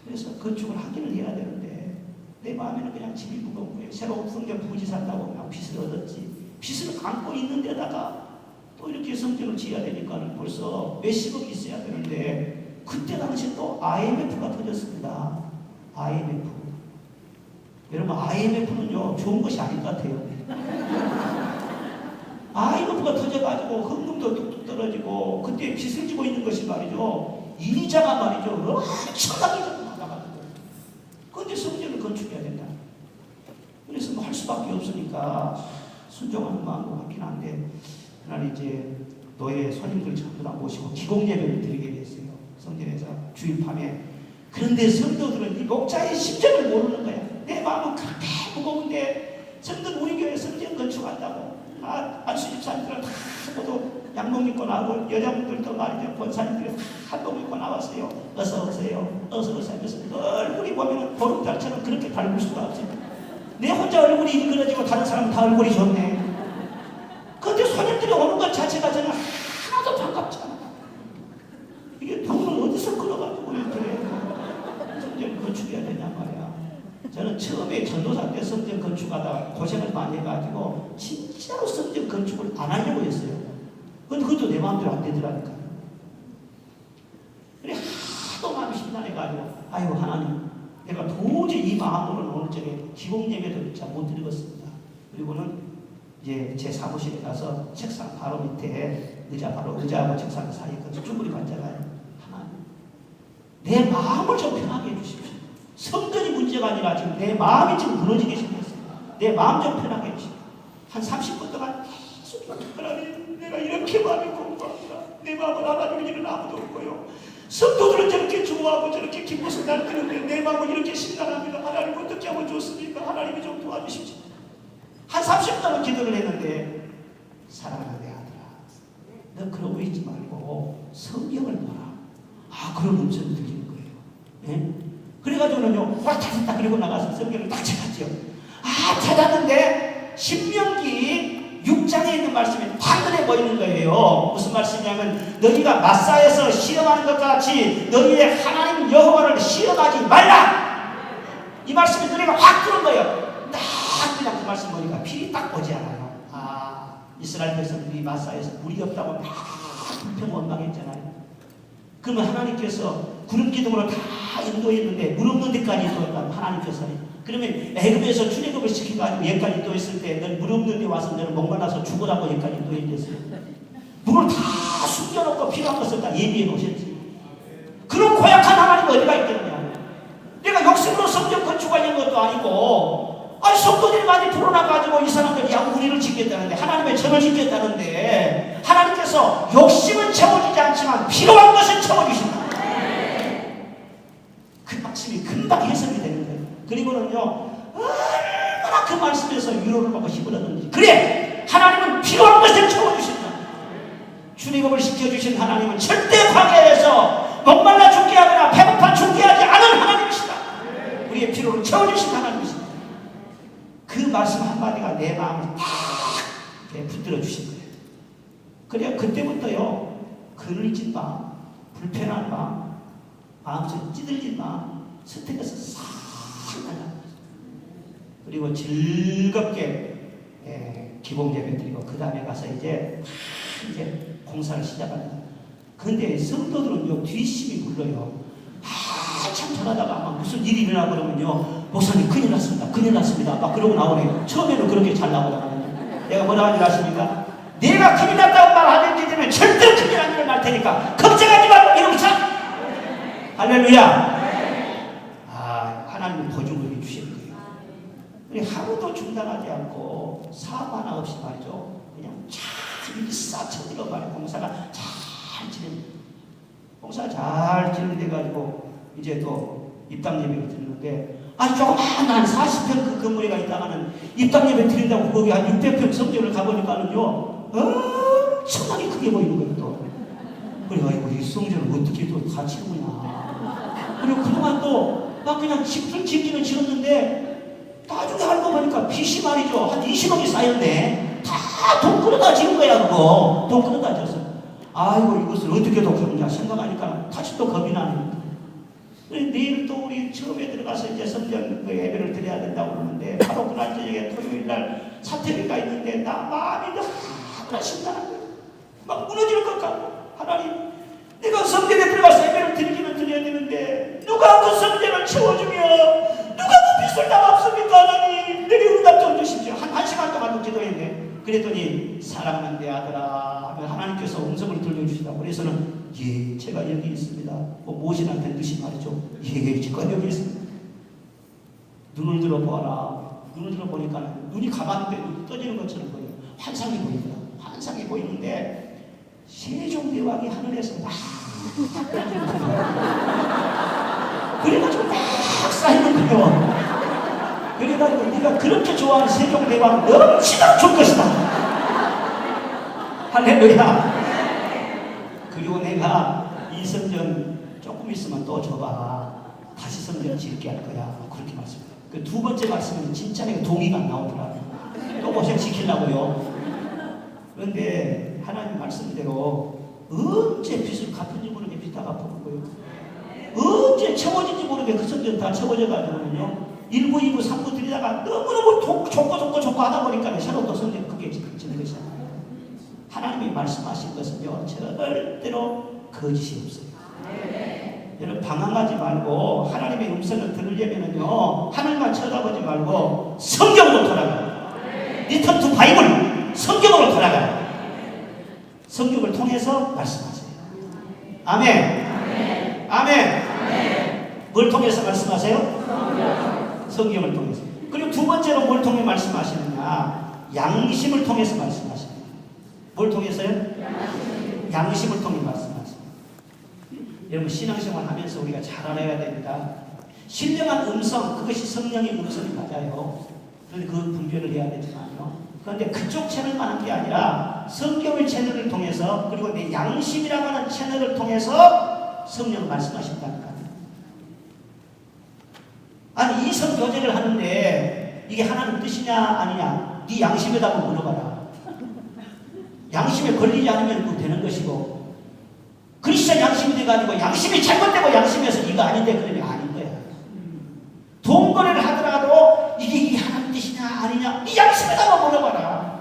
그래서 건축을 하기는 해야 되는데 내 마음에는 그냥 집이 무거운 거예요. 새로운 성전 부지 산다고 그냥 빚을 얻었지. 빚을 안고 있는 데다가 또 이렇게 성전을 지어야 되니까 벌써 몇십억이 있어야 되는데 그때 당시 또 IMF가 터졌습니다. IMF. 여러분 IMF는요 좋은 것이 아닌 것 같아요. IMF가 터져가지고 헌금도 뚝뚝 떨어지고 그때 빚을 지고 있는 것이 말이죠. 이자가 말이죠 엄청나게 나가는 거예요. 그런데 성전을 건축해야 된다. 그래서 뭐 할 수밖에 없으니까 순종하는 마음으로 하긴 한데 그날 이제 노예 손님들 전부 다 모시고 기공예배를 드리게 됐어요. 성전에서 주일 밤에. 그런데 성도들은 이 목자의 심정을 모르는 거야. 내 마음은 그렇게 무거운데 성도는 우리 교회 성전 건축한다고 안수 집사님들은 다 모두 양복 입고 나오고 여자분들도 말이죠. 권사님들이 한복 입고 나왔어요. 어서 오세요. 어서 오세요. 그래서 얼굴이 보면 보름달처럼 그렇게 밝을 수가 없어요. 내 혼자 얼굴이 일그러지고 다른 사람은 다 얼굴이 좋네. 그런데 손님들이 오는 것 자체가 저는 하나도 반갑지 않아. 이게 돈을 어디서 끌어가지고 이렇게 성전 건축해야 되냐 말이야. 저는 처음에 전도사 때 성전 건축하다가 고생을 많이 해가지고 진짜로 성전 건축을 안 하려고 했어요. 근데 그것도 내 마음대로 안 되더라니까요. 그래 하도 마음이 심란해가지고 아이고 하나님 내가 도저히 이 마음으로는 오늘 저녁에 기공예배도 잘 못 드리겠습니다. 그리고는 이제 제 사무실에 가서 책상 바로 밑에 의자하고 책상 사이에 그 쭈그리고 앉아가요. 하나님 내 마음을 좀 편하게 해주십시오. 성전이 문제가 아니라 지금 내 마음이 지금 무너지게 생겼어요. 내 마음 좀 편하게 해주십시오. 한 30분 동안 계속 하나님 내가 이렇게 마음이 공부합니다. 내 마음을 알아주는 일은 아무도 없고요. 성도들은 저렇게 좋아하고 저렇게 기뻐서 날뛰는데 내 마음은 이렇게 심란합니다. 하나님 어떻게 하면 좋습니까? 하나님이 좀 도와주십시오. 한 30분 동안 기도를 했는데 사랑하는 내 아들아 너 그러고 있지 말고 성경을 봐라. 아 그런 음성이 들리는 거예요. 네? 그래가지고는요 확 그리고 나가서 성경을 딱 찾았죠. 아 찾았는데 신명기 6장에 있는 말씀이 확연해 보이는 거예요. 무슨 말씀이냐면 너희가 마사에서 시험하는 것 같이 너희의 하나님 여호와를 시험하지 말라. 이 말씀이 너희가 확 들은 거예요. 딱 그냥 그 말씀 보니까 필이 딱 보지 않아요. 아 이스라엘 백성들이 마사에서 물이 없다고 막 불평 원망했잖아요. 그러면 하나님께서 구름 기둥으로 다 인도했는데 물 없는 데까지 인도했다면 하나님께서 그러면 애굽에서 출애굽을 시켜가지고 여기까지 인도했을 때 넌 물 없는 데 와서 너는 목말라서 죽으라고 여기까지 인도했댔어요. 물을 다 숨겨놓고 필요한 것을 다 예비해 놓으셨지. 그런 고약한 하나님 어디가 있겠냐. 내가 욕심으로 성전 건축하려는 것도 아니고 아니 성도들이 많이 불어나가지고 이 사람들이 우리를 짓겠다는데 하나님의 전을 짓겠다는데 하나님께서 욕심은 채워주지 않지만 필요한 것은 채워주신다. 그 말씀이 금방 해석이 되는 거예요. 그리고는요 얼마나 그 말씀에서 위로를 받고 힘을 얻는지. 그래 하나님은 필요한 것을 채워주신다. 출애굽을 시켜주신 하나님은 절대 광야에서 목말라 죽게 하거나 배고파 죽게 하지 않은 하나님이시다. 우리의 필요를 채워주신 하나님이시다. 그 말씀 한마디가 내 마음을 딱 붙들어 주신 거예요. 그래야 그때부터요 그늘진 마음, 불편한 마음, 마음속에 찌들린 마음, 스택에서 싹 나가. 그리고 즐겁게 기본 예배 드리고 그 다음에 가서 이제 공사를 시작합니다. 그런데 성도들은요 뒷심이 물러요. 한참 전하다가 막 무슨 일이 일어나 그러면요 목사님 큰일 났습니다 막 그러고 나오네요. 처음에는 그렇게 잘 나오다가 내가 뭐라 하는지 아십니까? 내가 큰일 났다고 말하는 되면 절대 큰일 안 일어날 테니까 걱정하지 말고 이러고 참. 할렐루야. 하나님은 보증을 해주시는 거예요. 우리 하루도 중단하지 않고 사고 하나 없이 말이죠. 그냥 잘 일사천리로 말이죠. 봉사가 잘 진행돼가지고 이제 또 입당 예배를 드리는데 아주 조그마한 40평 그 건물에가 있다가는 입당 예배 드린다고 거기 한 600평 성전을 가보니까는요 엄청나게 크게 보이는 거예요 또. 그래 아이고 이 성전을 어떻게 또 다 치우냐. 그리고 그동안 또 막 그냥 집을 짓기는 지었는데 나중에 알고 보니까 빚이 말이죠 한 20억이 쌓였네. 다 돈 끌어다 지은 거야 그거. 돈 끌어다 지었어. 아이고 이것을 어떻게 독하느냐 생각하니까 다시 또 겁이 나네. 내일 또 우리 처음에 들어가서 이제 성전 그 예배를 드려야 된다고 그러는데 바로 그날 저녁에 토요일날 사태비가 있는데 나 마음이 너무나 심란한 거예요. 막 무너질 것 같고 하나님 내가 성전에 들어가서 예배를 드리기는 드려야 되는데 누가 그 성전을 채워주며 누가 그 빚을 다 갚습니까 하나님. 내게 응답 좀 주십시오. 한 시간 동안 기도했는데 그랬더니 사랑하는 내 아들아 하면 하나님께서 음성을 들려주시다고. 그래서는 예 제가 여기 있습니다. 모신한테 듯이 말이죠. 예 제가 여기 있습니다. 눈을 들어보아라. 눈을 들어보니까 눈이 감았는데 눈이 떠지는 것처럼 보여요. 환상이 보이더라. 환상이 보이는데 세종대왕이 하늘에서 막 그래가지고 막 쌓이는 거예요. 그래가지고 네가 그렇게 좋아하는 세종대왕 넘치도록 줄 것이다. 할렐루야. 그리고 내가 이 성전 조금 있으면 또 줘봐. 다시 성전 짓게 할 거야. 그렇게 말씀해요. 그 두 번째 말씀은 진짜 내가 동의가 안 나오더라고요. 또 고생시키려고요. 그런데 하나님 말씀대로 언제 빚을 갚은지 모르게 빚 다 갚아본 거예요. 언제 채워진지 모르게 그 성전 다 채워져 가지고는요 1부, 2부, 3부 드리다가 너무너무 좋고 하다 보니까 새로 또 성전 그게 짓는 것이잖아요. 하나님이 말씀하신 것은요 절대로 거짓이 없어요. 여러분 방황하지 말고 하나님의 음성을 들으려면은요 하늘만 쳐다보지 말고 성경으로 돌아가요. 리턴 투 바이블 성경으로 돌아가요. 성경을 통해서 말씀하세요. 아멘. 아멘. 뭘 통해서 말씀하세요? 성경을 통해서. 그리고 두 번째로 뭘 통해 말씀하시느냐? 양심을 통해서 말씀하십니다. 뭘 통해서요? 양심을 통해 말씀하십니다. 여러분 신앙생활 하면서 우리가 잘 알아야 됩니다. 신령한 음성 그것이 성령의 음성이 맞아요. 그런데 그 분별을 해야 되지만요. 그런데 그쪽 채널만 한 게 아니라 성경의 채널을 통해서 그리고 내 양심이라고 하는 채널을 통해서 성령을 말씀하신다니까. 아니 이성 교제를 하는데 이게 하나님 뜻이냐 아니냐 네 양심에다 한번 물어봐라. 양심에 걸리지 않으면 그거 되는 것이고 크리스천 양심이 돼가지고 양심이 잘못되고 양심에서 이거 아닌데 그러면 아닌 거야. 돈 거래를 하더라도 이게 하나님 뜻이냐 아니냐 네 양심에다 한번 물어봐라.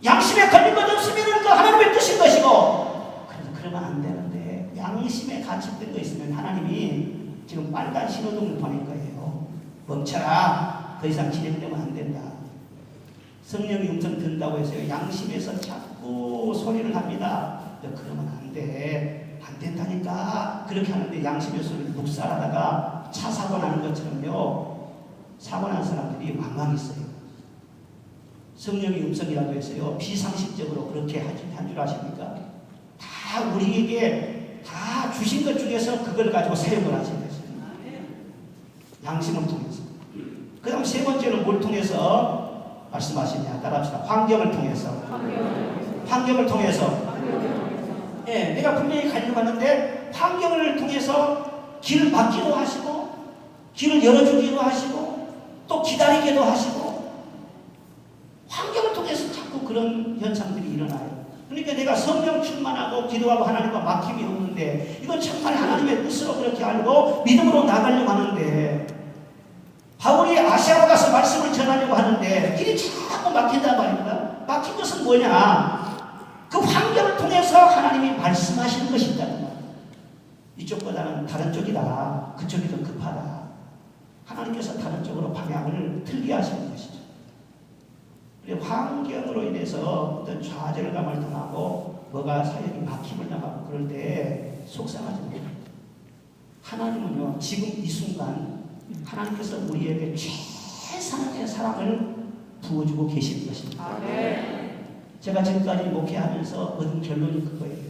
양심에 걸린 것 없으면 그 하나님의 뜻인 것이고 그러면 안 되는데 양심에 갇힌된 거 있으면 하나님이 지금 빨간 신호등을 보낼 거예요. 멈춰라. 더 이상 진행되면 안 된다. 성령의 음성 듣는다고 해서요. 양심에서 자꾸 소리를 합니다. 그러면 안 돼. 안 된다니까. 그렇게 하는데 양심의 소리를 묵살하다가 차 사고 나는 것처럼요. 사고 난 사람들이 왕왕 있어요. 성령의 음성이라고 해서요. 비상식적으로 그렇게 한 줄 아십니까? 다 우리에게 다 주신 것 중에서 그걸 가지고 사용을 하신 것입니다. 양심을 통해서. 그 다음 세 번째는 뭘 통해서 말씀하시냐? 따라합시다. 환경을 통해서. 환경을 통해서. 예, 내가 분명히 가려고 하는데 환경을 통해서 길을 막기도 하시고 길을 열어주기도 하시고 또 기다리기도 하시고 환경을 통해서 자꾸 그런 현상들이 일어나요. 그러니까 내가 성령 충만하고 기도하고 하나님과 막힘이 없는데 이건 정말 하나님의 뜻으로 그렇게 알고 믿음으로 나가려고 하는데 바울이 아시아로 가서 말씀을 전하려고 하는데 길이 자꾸 막힌단 말입니다. 막힌 것은 뭐냐? 그 환경을 통해서 하나님이 말씀하시는 것이 있다는 말이에요. 이쪽보다는 다른 쪽이다. 그쪽이 더 급하다. 하나님께서 다른 쪽으로 방향을 틀게 하시는 것이죠. 환경으로 인해서 어떤 좌절감을 당하고 뭐가 사역이 막힘을 당하고 그럴 때 속상하지 못합니다. 하나님은요 지금 이 순간 하나님께서 우리에게 최선의 사랑을 부어주고 계시는 것입니다. 제가 지금까지 목회하면서 얻은 결론이 그거예요.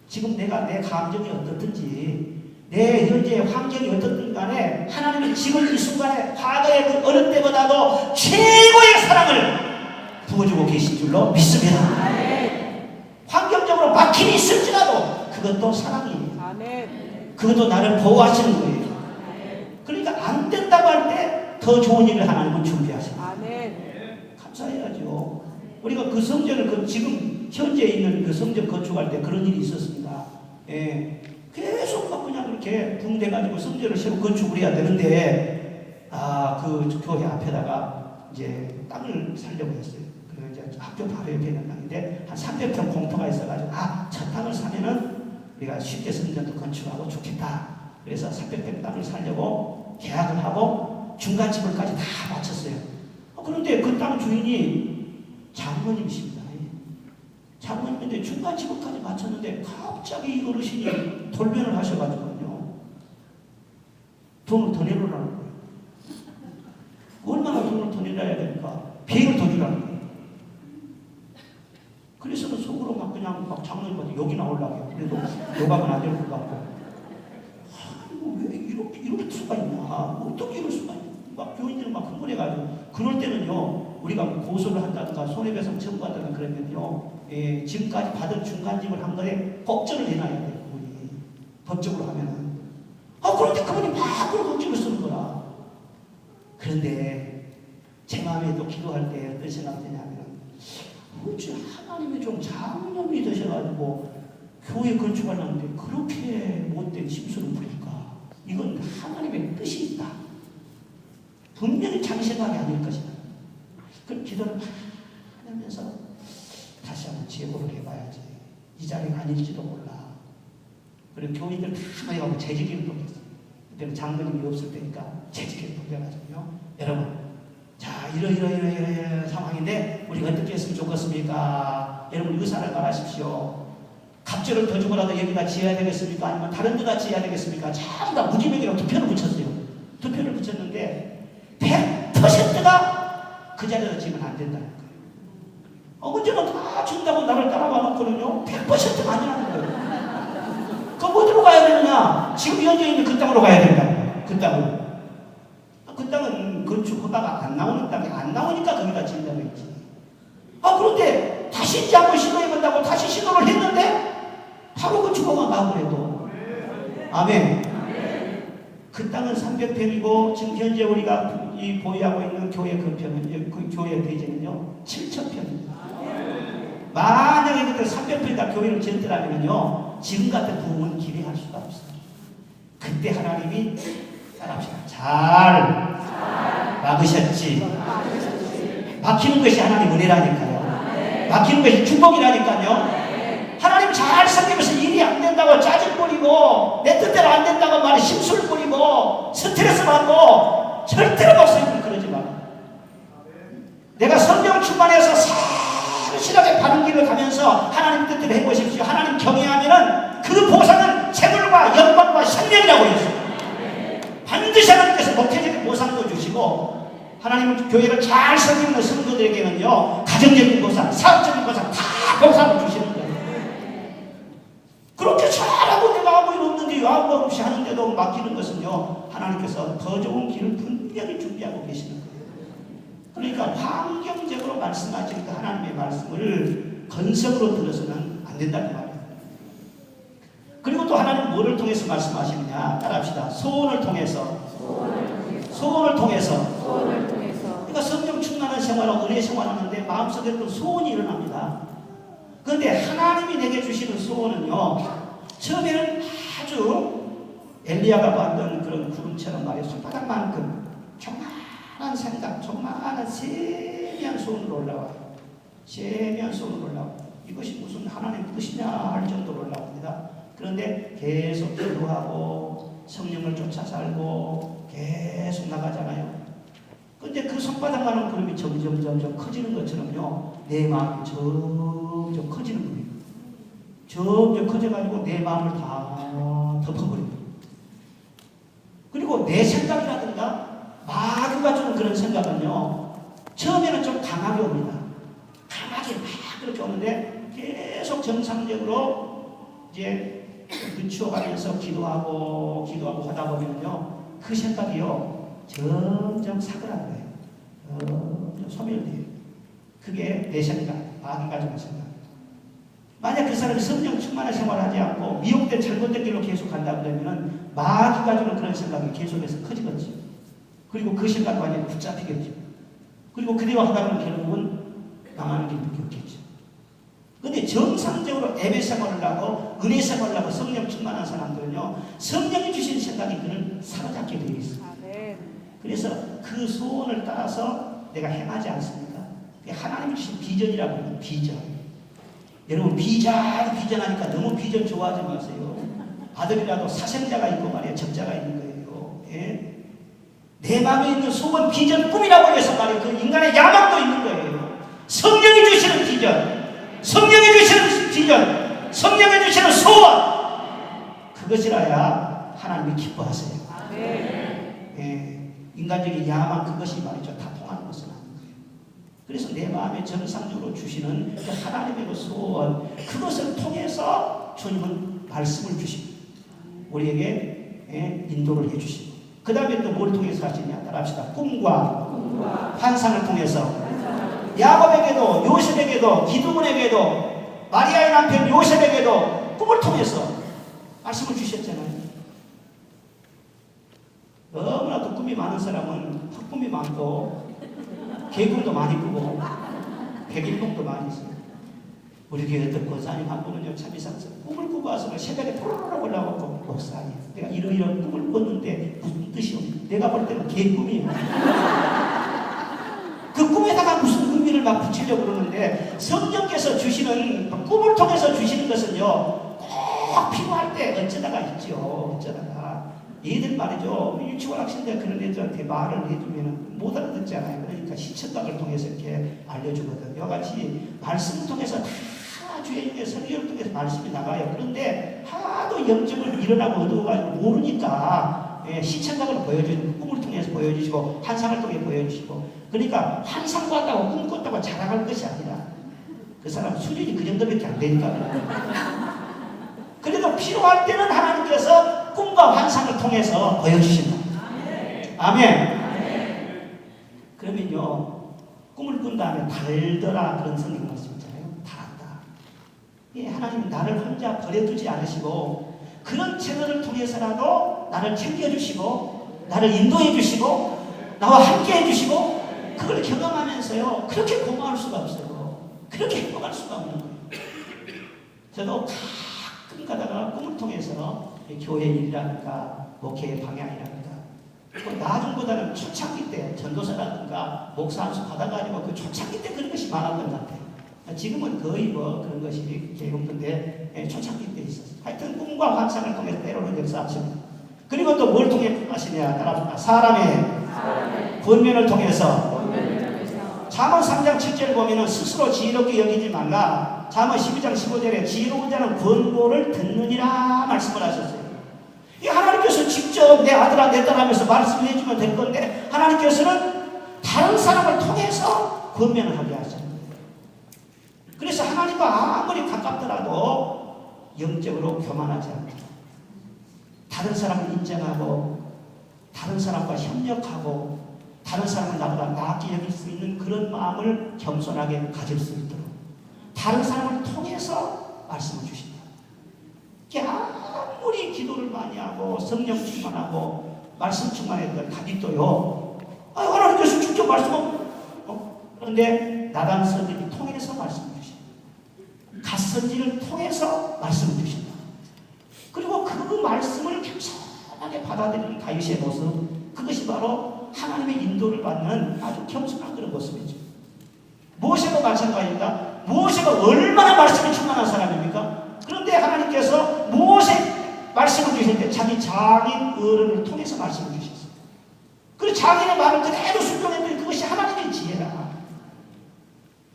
지금 내가 내 감정이 어떻든지 내 현재 환경이 어떻든 간에 하나님은 지금 이 순간에 과거의 그 어느 때보다도 최고의 사랑을 부어주고 계신 줄로 믿습니다. 환경적으로 막힘이 있을지라도 그것도 사랑이에요. 그것도 나를 보호하시는 거예요. 그러니까 안 된다고 할 때 더 좋은 일을 하나님은 준비하십니다. 감사해야죠. 우리가 그 성전을 지금 현재 있는 그 성전 건축할 때 그런 일이 있었습니다. 예. 계속 막 그냥 그렇게 붕대가지고 성전을 새로 건축을 해야 되는데, 그 교회 앞에다가 이제 땅을 살려고 했어요. 그래서 이제 학교 바로 옆에 있는 땅인데, 한 300평 공터가 있어가지고, 저 땅을 사면은 우리가 쉽게 성전도 건축하고 좋겠다. 그래서 300평 땅을 살려고 계약을 하고, 중간 지불까지 다 마쳤어요. 그런데 그 땅 주인이 장모님이십니다. 장모님인데 중간 지불까지 마쳤는데 갑자기 이 어르신이 돌변을 하셔가지고요. 돈을 더 내놓으라는 거예요. 얼마나 돈을 더 내놔야 됩니까? 배를 더 주라는 거예요. 그래서는 속으로 막 그냥 막 장모님한테 여기 나오려고 해요. 그래도 요감은 안 될 것 같고. 왜 이럴 수가 있나? 어떻게 이럴 수가 있나? 막 교인들은 막 흥분해가지고. 그럴 때는요, 우리가 고소를 한다든가 손해배상 청구한다든가 그러면요, 지금까지 받은 중간집을 한 거에 걱정을 해놔야 돼요, 그분이. 법적으로 하면은. 그런데 그분이 막 그런 걱정을 쓰는 거라. 그런데 제 마음에 또 기도할 때 어떤 생각이 드냐면, 어째 하나님이 좀 장념이 되셔가지고 교회 건축하려는데 그렇게 못된 심술을 부릴까? 이건 하나님의 뜻이 있다. 분명히 자기 생각이 아닐 것이다. 그 기도를 하면서 다시 한번 재고를 해봐야지. 이 자리가 아닐지도 몰라. 그리고 교인들 다 모여가지고 재직기를 돌렸어요. 그때는 장로님이 없을 때니까 재직기를 돌려가지고요. 여러분, 자, 이런 상황인데 우리가 어떻게 했으면 좋겠습니까? 여러분 의사를 말하십시오. 갑절을 더 주고라도 여기다 지어야 되겠습니까? 아니면 다른 데다 지어야 되겠습니까? 전부 다 무기명이라고 투표를 붙였어요. 투표를 붙였는데 100%가 그 자리에서 지면 안 된다는 거예요. 언제는 다 준다고 나를 따라와 놓고는요, 100%가 아니라는 거예요. 그럼 어디로 가야 되느냐? 지금 현재 있는 그 땅으로 가야 된다는 거예요. 그 땅으로. 그 땅은 건축 허가가 안 나오는 땅이 안 나오니까 거기다 지은다고 했지. 그런데 다시 이제 한번 시도해본다고 다시 시도를 했는데 바로 건축 허가 나오더라도. 아멘. 그 땅은 300평이고 지금 현재 우리가 이 보유하고 있는 교회 건평은 그 교회 대지는요 7,000평입니다. 만약에 그때 300평이다 교회를 지었더라면요 지금 같은 부흥은 기대할 수가 없어요. 그때 하나님이 따라합시다. 잘 막으셨지. 막히는 것이 하나님 은혜라니까요. 막히는 것이 축복이라니까요. 하나님 잘 섬기면서 일이 안 된다고 짜증 부리고 내 뜻대로 안 된다고 말에 심술 부리고 스트레스 받고 절대로 목사님 그러지 마. 내가 성령 충만해서 성실하게 바른 길을 가면서 하나님 뜻대로 해보십시오. 하나님 경외하면은 그 보상은 재물과 영광과 생명이라고 했어요. 반드시 하나님께서 목회적인 보상도 주시고 하나님은 교회를 잘 섬기는 성도들에게는요 가정적인 보상, 사업적인 보상 다 보상을 주시는 거예요. 그렇게 잘하고 내가 아무 일 없는데 아무 일 없이 하는데도 맡기는 것은요 하나님께서 더 좋은 길을 분명히 준비하고 계시는 거예요. 그러니까 환경적으로 말씀하신 그 하나님의 말씀을 건성으로 들어서는 안 된다는 말이에요. 그리고 또 하나님은 뭐를 통해서 말씀하시느냐 따라합시다. 소원을 통해서. 그러니까 성령 충만한 생활하고 은혜 생활하는데 마음속에 어떤 소원이 일어납니다. 그런데 하나님이 내게 주시는 소원은요 처음에는 아주 엘리야가 봤던 그런 구름처럼 말이에요. 손바닥만큼 조그마한 생각, 조그마한 세미한 소원으로 올라와요. 세미한 소원으로 올라와요. 이것이 무슨 하나님의 뜻이냐 할 정도로 올라옵니다. 그런데 계속 기도하고 성령을 쫓아 살고 계속 나가잖아요. 근데 그 손바닥만한 구름이 점점 커지는 것처럼요 내 마음이 점점 커지는 거예요. 점점 커져가지고 내 마음을 다 덮어버립니다. 그리고 내 생각이라든가 마귀가 주는 그런 생각은요 처음에는 좀 강하게 옵니다. 정상적으로 이제 늦추어가면서 기도하고 하다 보면요, 그 생각이요 점점 사그라들어요. 소멸돼요. 그게 내 생각, 마귀 가지고 생각. 만약 그 사람이 성령 충만한 생활을 하지 않고 미혹된 잘못된 길로 계속 간다고 하면 마귀 가지고 그런 생각이 계속해서 커지겠지. 그리고 그 생각 완전히 붙잡히겠죠. 그리고 그대와 하다 보면 결국은 망하는 길밖에 없겠죠. 근데 정상적으로 예배 생활을 하고 은혜 생활을 하고 성령 충만한 사람들은요, 성령이 주신 생각이 그를 사로잡게 되어 있어요. 그래서 그 소원을 따라서 내가 행하지 않습니까? 하나님이 주신 비전이라고 합니다. 비전. 여러분 비전하니까 너무 비전 좋아하지 마세요. 아들이라도 사생자가 있고 말이에요. 적자가 있는 거예요. 예? 내 마음에 있는 소원, 비전, 꿈이라고 해서 말이에요. 그 인간의 야망도 있는 거예요. 성령이 주시는 비전, 성령이 주시는 비전, 성령이 주시는 소원, 그것이라야 하나님이 기뻐하세요. 예, 인간적인 야망, 그것이 말이죠. 다 통하는 것은 아닌 거예요. 그래서 내 마음에 정상적으로 주시는 그 하나님의 그 소원, 그것을 통해서 주님은 말씀을 주시고 우리에게 인도를 해주시고, 그 다음에 또 뭘 통해서 하시냐? 따라합시다. 꿈과 환상을 통해서 야곱에게도 요셉에게도 기드몬에게도 마리아의 남편 요셉에게도 꿈을 통해서 말씀을 주셨잖아요. 너무나도 꿈이 많은 사람은 꿈이 많고 개꿈도 많이 꾸고 백일몽도 많이 있어요. 우리 교회 어떤 권사님 한 분은요, 참 이상해서 꿈을 꾸고 와서 새벽에 푸르르 올라가고, 목사님 내가 이런 꿈을 꿨는데 무슨 뜻이요? 내가 볼 때는 개꿈이에요. 그 꿈에다가 무슨 의미를 막 붙이려고 그러는데, 성령께서 주시는 꿈을 통해서 주시는 것은요 꼭 필요할 때 어쩌다가 있죠. 어쩌다가 얘들 말이죠, 유치원 학생들 그런 애들한테 말을 해주면 못 알아듣잖아요. 그러니까 시청각을 통해서 이렇게 알려주거든요. 이같이 말씀을 통해서 다 주의 설교를 통해서 말씀이 나가요. 그런데 하도 영적을 일어나고 얻어가지고 모르니까 시청각을 보여주는, 꿈을 통해서 보여주시고 환상을 통해 보여주시고, 그러니까 환상 봤다고 꿈 꿨다고 자랑할 것이 아니라 그 사람 수준이 그 정도밖에 안 되니까. 그래도 필요할 때는 하나님께서 꿈과 환상을 통해서 보여주신다. 아멘. 그러면요, 꿈을 꾼 다음에 달더라, 그런 성경 말씀 있잖아요. 달았다. 예, 하나님은 나를 혼자 버려두지 않으시고 그런 채널을 통해서라도 나를 챙겨주시고 나를 인도해 주시고 나와 함께 해주시고, 그걸 경험하면서요 그렇게 고마울 수가 없어요. 그렇게 행복할 수가 없는 거예요. 저도 가끔 가다가 꿈을 통해서 교회 일이라든가 목회의 방향이라든가, 나중보다는 초창기 때 전도사라든가 목사 한수 받아가지고 그 초창기 때 그런 것이 많았던 것 같아요. 지금은 거의 뭐 그런 것이 거의 없는데 초창기 때 있었어요. 하여튼 꿈과 환상을 통해서 때로는 역사하십니다. 그리고 또 뭘 통해 하시냐? 따라합니다. 사람의 권면을 통해서. 잠언 3장 7절 보면은 스스로 지혜롭게 여기지 말라. 잠언 12장 15절에 지혜로운 자는 권고를 듣느니라 말씀을 하셨어요. 이 하나님께서 직접 내 아들아 내 딸 하면서 말씀을 해주면 될 건데, 하나님께서는 다른 사람을 통해서 권면을 하게 하셨어요. 그래서 하나님과 아무리 가깝더라도 영적으로 교만하지 않고 다른 사람을 인정하고 다른 사람과 협력하고 다른 사람을 나보다 나게 여길 수 있는 그런 마음을 겸손하게 가질 수 있도록 다른 사람을 통해서 말씀을 주신다. 아무리 기도를 많이 하고 성령 충만하고 말씀 충만했던 다윗도요, 하나님께서 직접 말씀하고 그런데 나단 선지를 통해서 말씀을 주신다. 갓 선지를 통해서 말씀을 주신다. 그리고 그 말씀을 겸손하게 받아들이는 다윗의 모습, 그것이 바로 하나님의 인도를 받는 아주 겸손한 그런 모습이죠. 모세도 마찬가지입니다. 모세가 얼마나 말씀이 충만한 사람입니까? 그런데 하나님께서 모세 말씀을 주실 때 자기 장인 어른을 통해서 말씀을 주셨어요. 그 장인의 말을 그대로 순종했더니 그것이 하나님의 지혜라.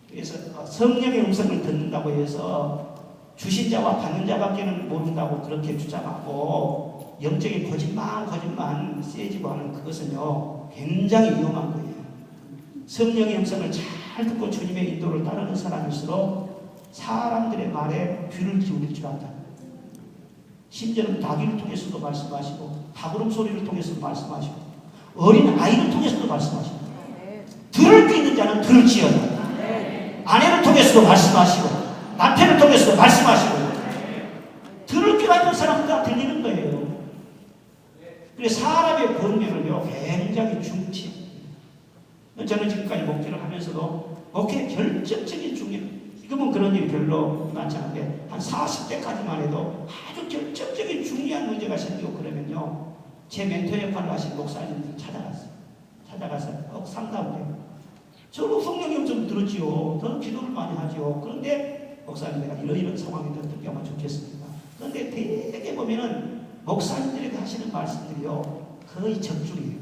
그래서 성령의 음성을 듣는다고 해서 주신 자와 받는 자밖에는 모른다고 그렇게 주장하고 영적인 거짓말 세지고 하는 그것은요 굉장히 위험한 거예요. 성령의 음성을 잘 듣고 주님의 인도를 따르는 사람일수록 사람들의 말에 귀를 기울일 줄 안다. 심지어는 나귀를 통해서도 말씀하시고 다구름 소리를 통해서도 말씀하시고 어린 아이를 통해서도 말씀하시고 들을 수 있는 자는 들을지어다. 아내를 통해서도 말씀하시고 남편을 통해서도 말씀하시고 들을 귀가 있는 사람은 다 들리는 거예요. 그래서 사람의 권면은요 굉장히 중요해요. 저는 지금까지 목회를 하면서도 목회 결정적인 중요해요. 지금은 그런 일이 별로 많지 않은데 한 40대까지만 해도 아주 결정적인 중요한 문제가 생기고 그러면요 제 멘토 역할을 하신 목사님들 찾아가서 상담을 해요. 저도 성령님 좀 들었지요. 저는 기도를 많이 하지요. 그런데 목사님 내가 이런 상황이 어떻게 하면 좋겠습니다. 그런데 되게 보면은 목사님들에게 하시는 말씀들이요 거의 적중이에요.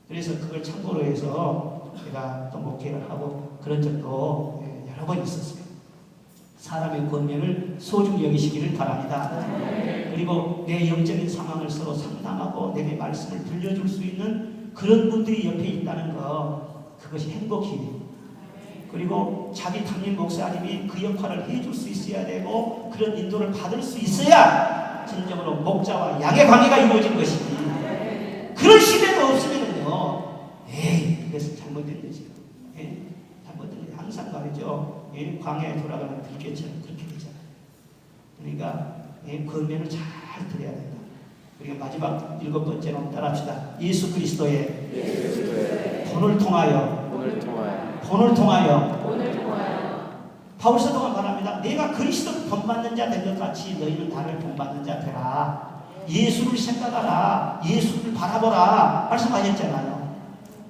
그래서 그걸 참고로 해서 제가 또 목회를 하고 그런 적도 여러 번 있었어요. 사람의 권면을 소중히 여기시기를 바랍니다. 그리고 내 영적인 상황을 서로 상담하고 내게 말씀을 들려줄 수 있는 그런 분들이 옆에 있다는 거 그것이 행복이에요. 그리고 자기 담임 목사님이 그 역할을 해줄 수 있어야 되고 그런 인도를 받을 수 있어야 진정으로 목자와 양의 관계가 이루어진 것이지 그런 시대가 없으면은요 그것은 잘못된 거지. 잘못된 거지. 항상 말이죠. 광야에 돌아가는 들깨처럼 그렇게 되잖아요. 그러니까 권면을 잘 들어야 된다. 그리고 마지막 7번째로 따라합시다. 예수 그리스도의 본을 통하여 바울 사도가 말합니다. 내가 그리스도를 본받는 자 된 것 같이 너희는 나를 본받는 자 되라. 예수를 생각하라. 예수를 바라보라 말씀하셨잖아요.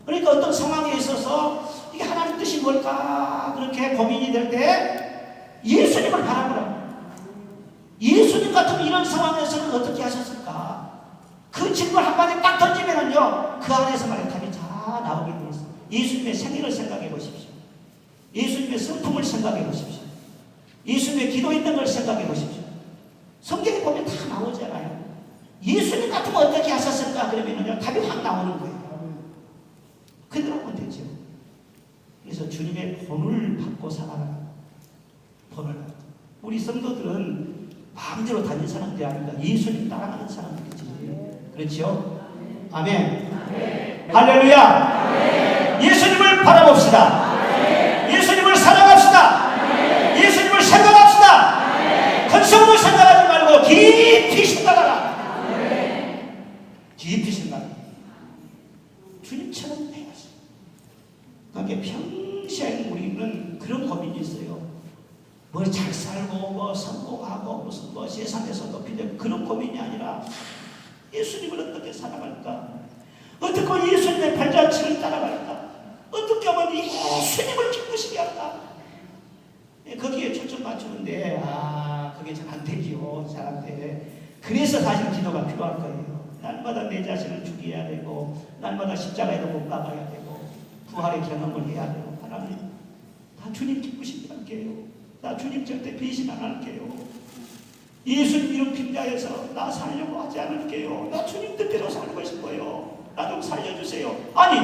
그러니까 어떤 상황에 있어서 이게 하나님 뜻이 뭘까 그렇게 고민이 될 때 예수님을 바라보라. 예수님 같으면 이런 상황에서는 어떻게 하셨을까? 그 질문 한마디 딱 던지면은요 그 안에서 말의 답이 다 나오게 되어 있어요. 예수님의 생일을 생각해 보십시오. 예수님의 성품을 생각해 보십시오. 예수님의 기도 있는 걸 생각해 보십시오. 성경에 보면 다 나오잖아요. 예수님 같으면 어떻게 하셨을까 그러면은요 답이 확 나오는 거예요. 그대로 하면 되죠. 그래서 주님의 본을 받고 살아라. 본을 받고. 우리 성도들은 마음대로 다니는 사람들이 아닙니다. 예수님 따라가는 사람들이지. 그렇죠? 아멘. 할렐루야. 예수님을 바라봅시다. 예수님을 사랑합시다. 예수님을 생각합시다. 건성으로 생각하지 말고 깊이 생각하라. 깊이 생각하라. 주님처럼 해야지. 그러니까 평생 우리는 그런 고민이 있어요. 뭐 잘 살고 뭐 성공하고 무슨 뭐 세상에서 높이되고 그런 고민이 아니라 예수님을 어떻게 살아갈까? 어떻게 예수님의 발자취를 따라갈까? 어떻게 하면 예수님을 기쁘시게 할까? 거기에 초점 맞추는데 그게 잘 안 되죠. 잘 안 돼. 그래서 사실 기도가 필요할 거예요. 날마다 내 자신을 죽여야 되고 날마다 십자가에도 못 박아야 되고 부활의 경험을 해야 되고 하나님 나 주님 기쁘시게 할게요. 나 주님 절대 배신 안 할게요. 예수님 이름 빙자해서 나 살려고 하지 않을게요. 나 주님 뜻대로 살고 싶어요. 나 좀 살려주세요. 아니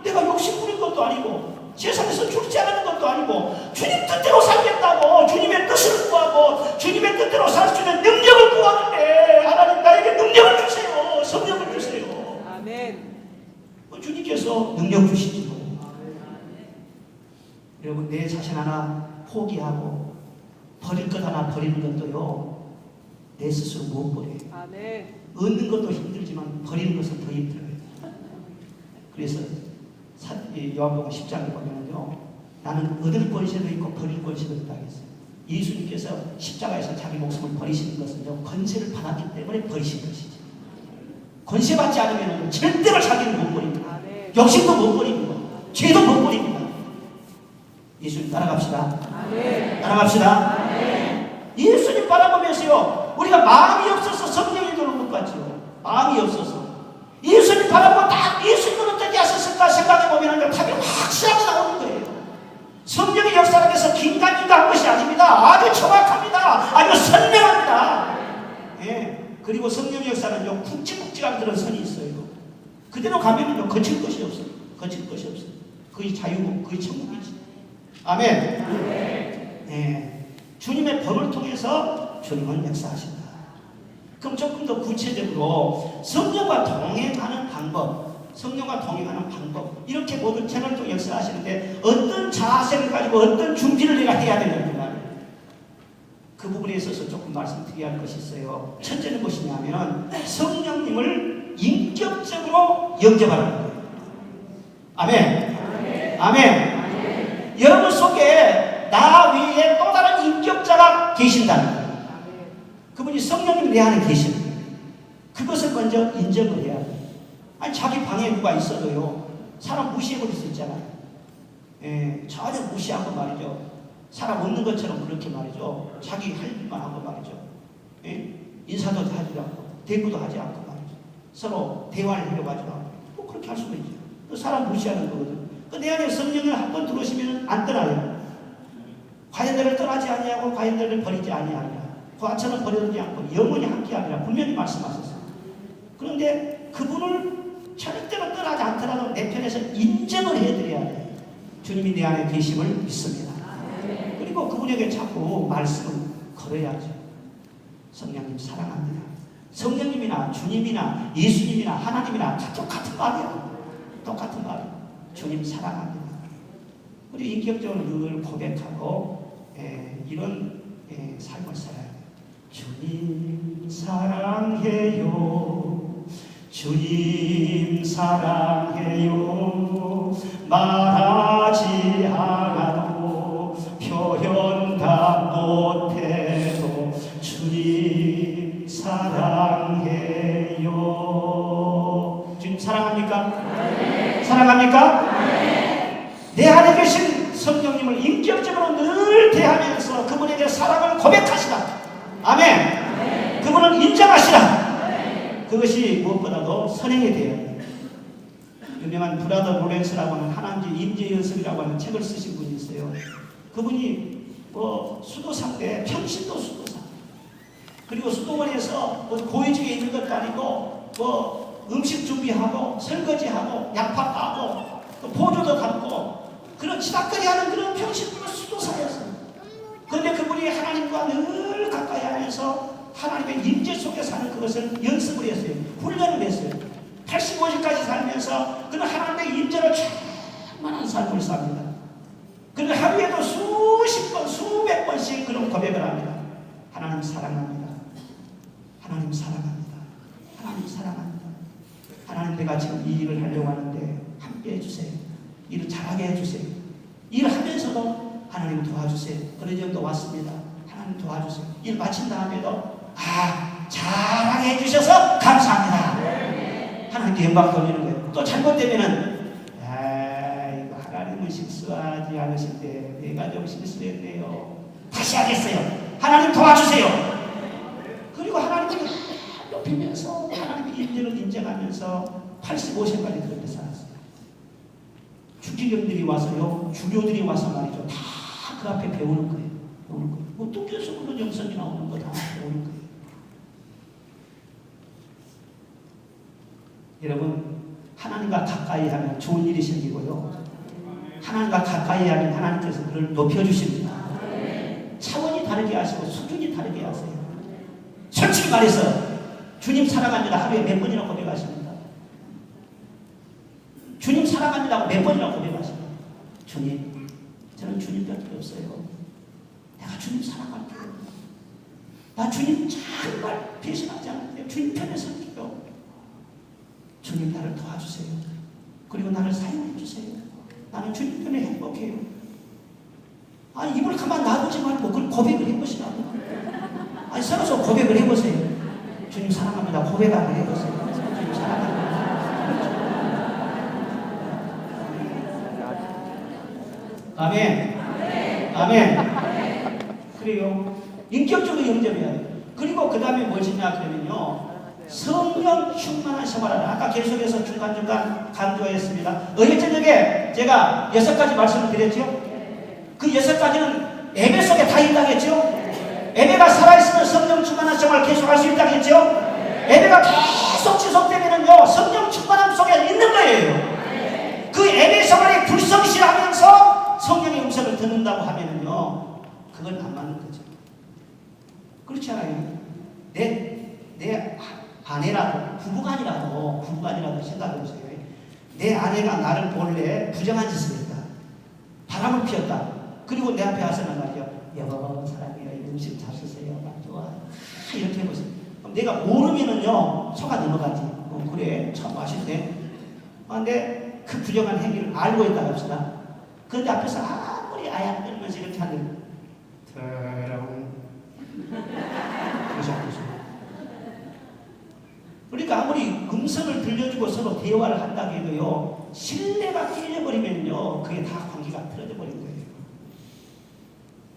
내가 욕심 부린 것도 아니고 세상에서 죽지 않은 것도 아니고 주님 뜻대로 살겠다고 주님의 뜻을 구하고 주님의 뜻대로 살 수 있는 능력을 구하는데 하나님 나에게 능력을 주세요. 성령을 주세요. 아멘. 주님께서 능력 주시죠. 여러분 내 자신 하나 포기하고 버릴 것 하나 버리는 것도요 내 스스로 못 버려요. 아멘. 얻는 것도 힘들지만 버리는 것은 더 힘들어요. 그래서 요한복음 10장에 보면요 나는 얻을 권세도 있고 버릴 권세도 있다고 했어요. 예수님께서 십자가에서 자기 목숨을 버리시는 것은요 권세를 받았기 때문에 버리신 것이지. 권세 받지 않으면 절대로 자기를 못 버립니다. 아멘. 욕심도 못 버립니다. 죄도 못 버립니다. 예수님 따라갑시다. 아멘. 따라갑시다. 아멘. 예수님 바라보면서요 우리가 마음이 없어서 성령이 들어오는 것 같죠. 마음이 없어서 예수님 바라보고 딱 예수님은 어떻게 하셨을까 생각해보면 답이 확실하게 나오는 거예요. 성령의 역사에서 긴가민가한 것이 아닙니다. 아주 정확합니다. 아주 선명합니다. 예. 그리고 성령의 역사는요 굵직굵직한 그런 선이 있어요. 그대로 가면은요 거칠 것이 없어요. 거칠 것이 없어요. 그게 자유고 그게 천국이지. 아멘. 네. 주님의 법을 통해서 주님은 역사하신다. 그럼 조금 더 구체적으로 성령과 동행하는 방법, 성령과 동행하는 방법, 이렇게 모든 채널을 통해 역사하시는데 어떤 자세를 가지고 어떤 준비를 내가 해야 되는가, 그 부분에 있어서 조금 말씀드려야 할 것이 있어요. 첫째는 무엇이냐면 성령님을 인격적으로 영접하는 거예요. 아멘. 아멘. 아멘. 여러분 속에 나 외에 또 다른 인격자가 계신다는 거예요. 그분이 성령님 내 안에 계시는 거예요. 그것을 먼저 인정을 해야 돼요. 아니 자기 방에 누가 있어도요, 사람 무시해버릴 수 있잖아요. 전혀 무시하고 말이죠. 사람 없는 것처럼 그렇게 말이죠. 자기 할 일만 하고 말이죠. 인사도 하지 않고 대꾸도 하지 않고 말이죠. 서로 대화를 하려고 하지 않고 뭐 그렇게 할 수가 있죠. 또 사람 무시하는 거거든. 내 안에 성령을 한번 들어오시면 안 떠나요. 과연들을 떠나지 아니하고 과연들을 버리지 아니하리라. 과처럼 버려두지 않고 영원히 함께하리라 분명히 말씀하셨어요. 그런데 그분을 절대로 떠나지 않더라도 내 편에서 인정을 해드려야 돼요. 주님이 내 안에 계심을 믿습니다. 그리고 그분에게 자꾸 말씀을 걸어야죠. 성령님 사랑합니다. 성령님이나 주님이나 예수님이나 하나님이나 다 똑같은 말이야. 똑같은 말이야. 주님 사랑합니다. 우리 인격적으로 늘 고백하고 이런 삶을 살아야 돼요. 주님 사랑해요. 주님 사랑해요. 말하지 않아도 표현 다 못해도 주님 사랑해요. 주님 사랑합니까? 네. 사랑합니까? 네. 내 안에 계신 성령님을 인격적으로 늘 대하면서 그분에게 사랑을 고백하시라. 아멘. 네. 그분을 인정하시라. 네. 그것이 무엇보다도 선행이 돼야 돼요. 유명한 브라더 로렌스라고 하는 하나님의 임재연습이라고 하는 책을 쓰신 분이 있어요. 그분이 수도사인데 평신도 수도사. 그리고 수도원에서 고위직에 있는 것도 아니고 음식 준비하고 설거지하고 약파 까고 또 보조도 담고 그런 지닥거리 하는 그런 평신도 수도사였어요. 그런데 그분이 하나님과 늘 가까이 하면서 하나님의 임재 속에 사는 그것을 연습을 했어요. 훈련을 했어요. 85세까지 살면서 그는 하나님의 임재로 충만한 삶을 삽니다. 그는 하루에도 수십 번, 수백 번씩 그런 고백을 합니다. 하나님 사랑합니다. 하나님 사랑합니다. 하나님 사랑합니다. 하나님 내가 지금 이 일을 하려고 하는데 함께 해주세요. 일을 잘하게 해주세요. 일을 하면서도 하나님 도와주세요. 그런 적도 왔습니다. 하나님 도와주세요. 일 마친 다음에도 잘하게 해주셔서 감사합니다. 하나님께 영광 돌리는 거예요. 또 잘못되면은 이거 하나님은 실수하지 않으신데 내가 좀 실수했네요. 다시 하겠어요. 하나님 도와주세요. 그리고 하나님을 높이면서 하나님의 임재를 인정하면서 85세까지 그렇게 살았어요. 주기경들이 와서요, 주교들이 와서 말이죠, 다 그 앞에 배우는 거예요. 배우는 거예요. 뭐 뚝에서 그런 영성이 나오는 거 다 배우는 거예요. 여러분, 하나님과 가까이 하면 좋은 일이 생기고요. 하나님과 가까이 하면 하나님께서 그를 높여주십니다. 차원이 다르게 하시고 수준이 다르게 하세요. 솔직히 말해서 주님 사랑합니다 하루에 몇 번이나 고백하십니까? 주님 사랑합니다고 몇 번이나 고백하십니까? 주님, 저는 주님밖에 없어요. 내가 주님 사랑할게요. 나 주님 정말 배신하지 않는데 주님 편에 설게요. 주님 나를 도와주세요. 그리고 나를 사용해 주세요. 나는 주님 때문에 행복해요. 입을 가만 놔두지 말고 그걸 고백을 해보시라고. 서로서 고백을 해보세요. 주님 사랑합니다. 고백 한번 해보세요. 주님 사랑합니다. 아멘. 아멘. 그래요. 인격적으로 영접해야 돼요. 그리고 그 다음에 무엇이냐 그러면요, 성령 충만한 생활을 아까 계속해서 중간중간 강조했습니다. 어제 저녁에 제가 6가지 말씀을 드렸죠. 그 6가지는 예배 속에 다 있다고 했죠. 예배가 살아있으면 성령 충만한 생활을 계속할 수 있다고 했죠. 예배가 계속 지속되면은요, 성령 충만함 속에 있는 거예요. 그 예배 생활이 불성실하면서 성령의 음성을 듣는다고 하면은요, 그건 안 맞는 거죠. 그렇지 않아요? 내 아내라도, 부부간이라도 생각해보세요. 내 아내가 나를 본래 부정한 짓을 했다. 바람을 피웠다. 그리고 내 앞에 와서는 말이죠. 여보, 사랑해요. 이 음식 잘 쓰세요. 막 좋아. 이렇게 해보세요. 그럼 내가 모르면은요, 속아 넘어가지. 그래, 참 맛있네. 근데 그 부정한 행위를 알고 있다고 합시다. 그런데 앞에서 아무리 아야 떨면서 이렇게 하는 더러운 그러니까 아무리 음성을 들려주고 서로 대화를 한다고 해도요, 신뢰가 깨져버리면요, 그게 다 관계가 틀어져 버린 거예요.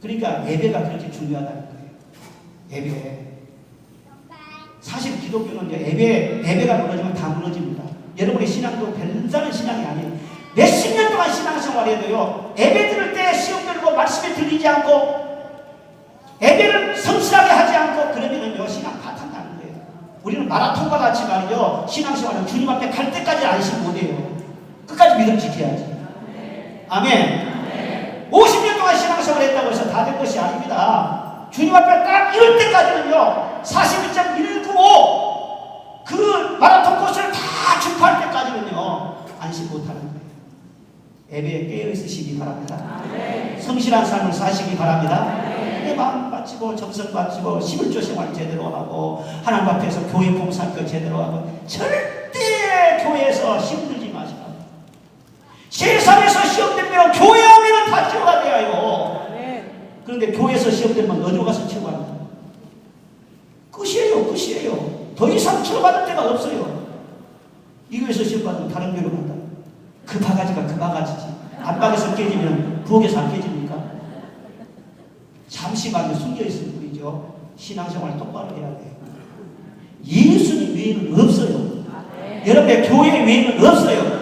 그러니까 예배가 그렇게 중요하다는 거예요. 예배. 사실 기독교는 예배가 무너지면 다 무너집니다. 여러분의 신앙도 별다른 신앙이 아니에요. 몇십 년 동안 신앙생활해도요, 예배 들을 때 시험 들고 말씀에 들리지 않고 예배를 성실하게 하지 않고 그러면은요, 신앙 다 탄다는 거예요. 우리는 마라톤과 같이 말이죠, 신앙생활은 주님 앞에 갈 때까지 안심 못해요. 끝까지 믿음 지켜야지. 아멘. 50년 동안 신앙생활 했다고 해서 다 된 것이 아닙니다. 주님 앞에 딱 이럴 때까지는요, 41.195 그 마라톤 코스를 다 주파할 때까지는요, 안심 못하는 거예요. 예배에 깨어있으시기 바랍니다. 성실한 삶을 사시기 바랍니다. 내 마음 바치고 정성 바치고 11조 생활 제대로 하고 하나님 앞에서 교회 봉사할 거 제대로 하고 절대 교회에서 힘들지 마시고 세상에서 시험되면 교회 오면 다 치유가 돼요. 그런데 교회에서 시험되면 어디로 가서 치유합니까? 끝이에요. 더 이상 치료받을 데가 없어요. 이 교회에서 시험받으면 다른 교회로 간다. 그 바가지가 그 바가지지. 안방에서 깨지면 부엌에서 안 깨집니까? 잠시만요, 숨겨있을 뿐이죠. 신앙생활 똑바로 해야 돼요. 예수님 외에는 없어요. 여러분의 교회 외에는 없어요.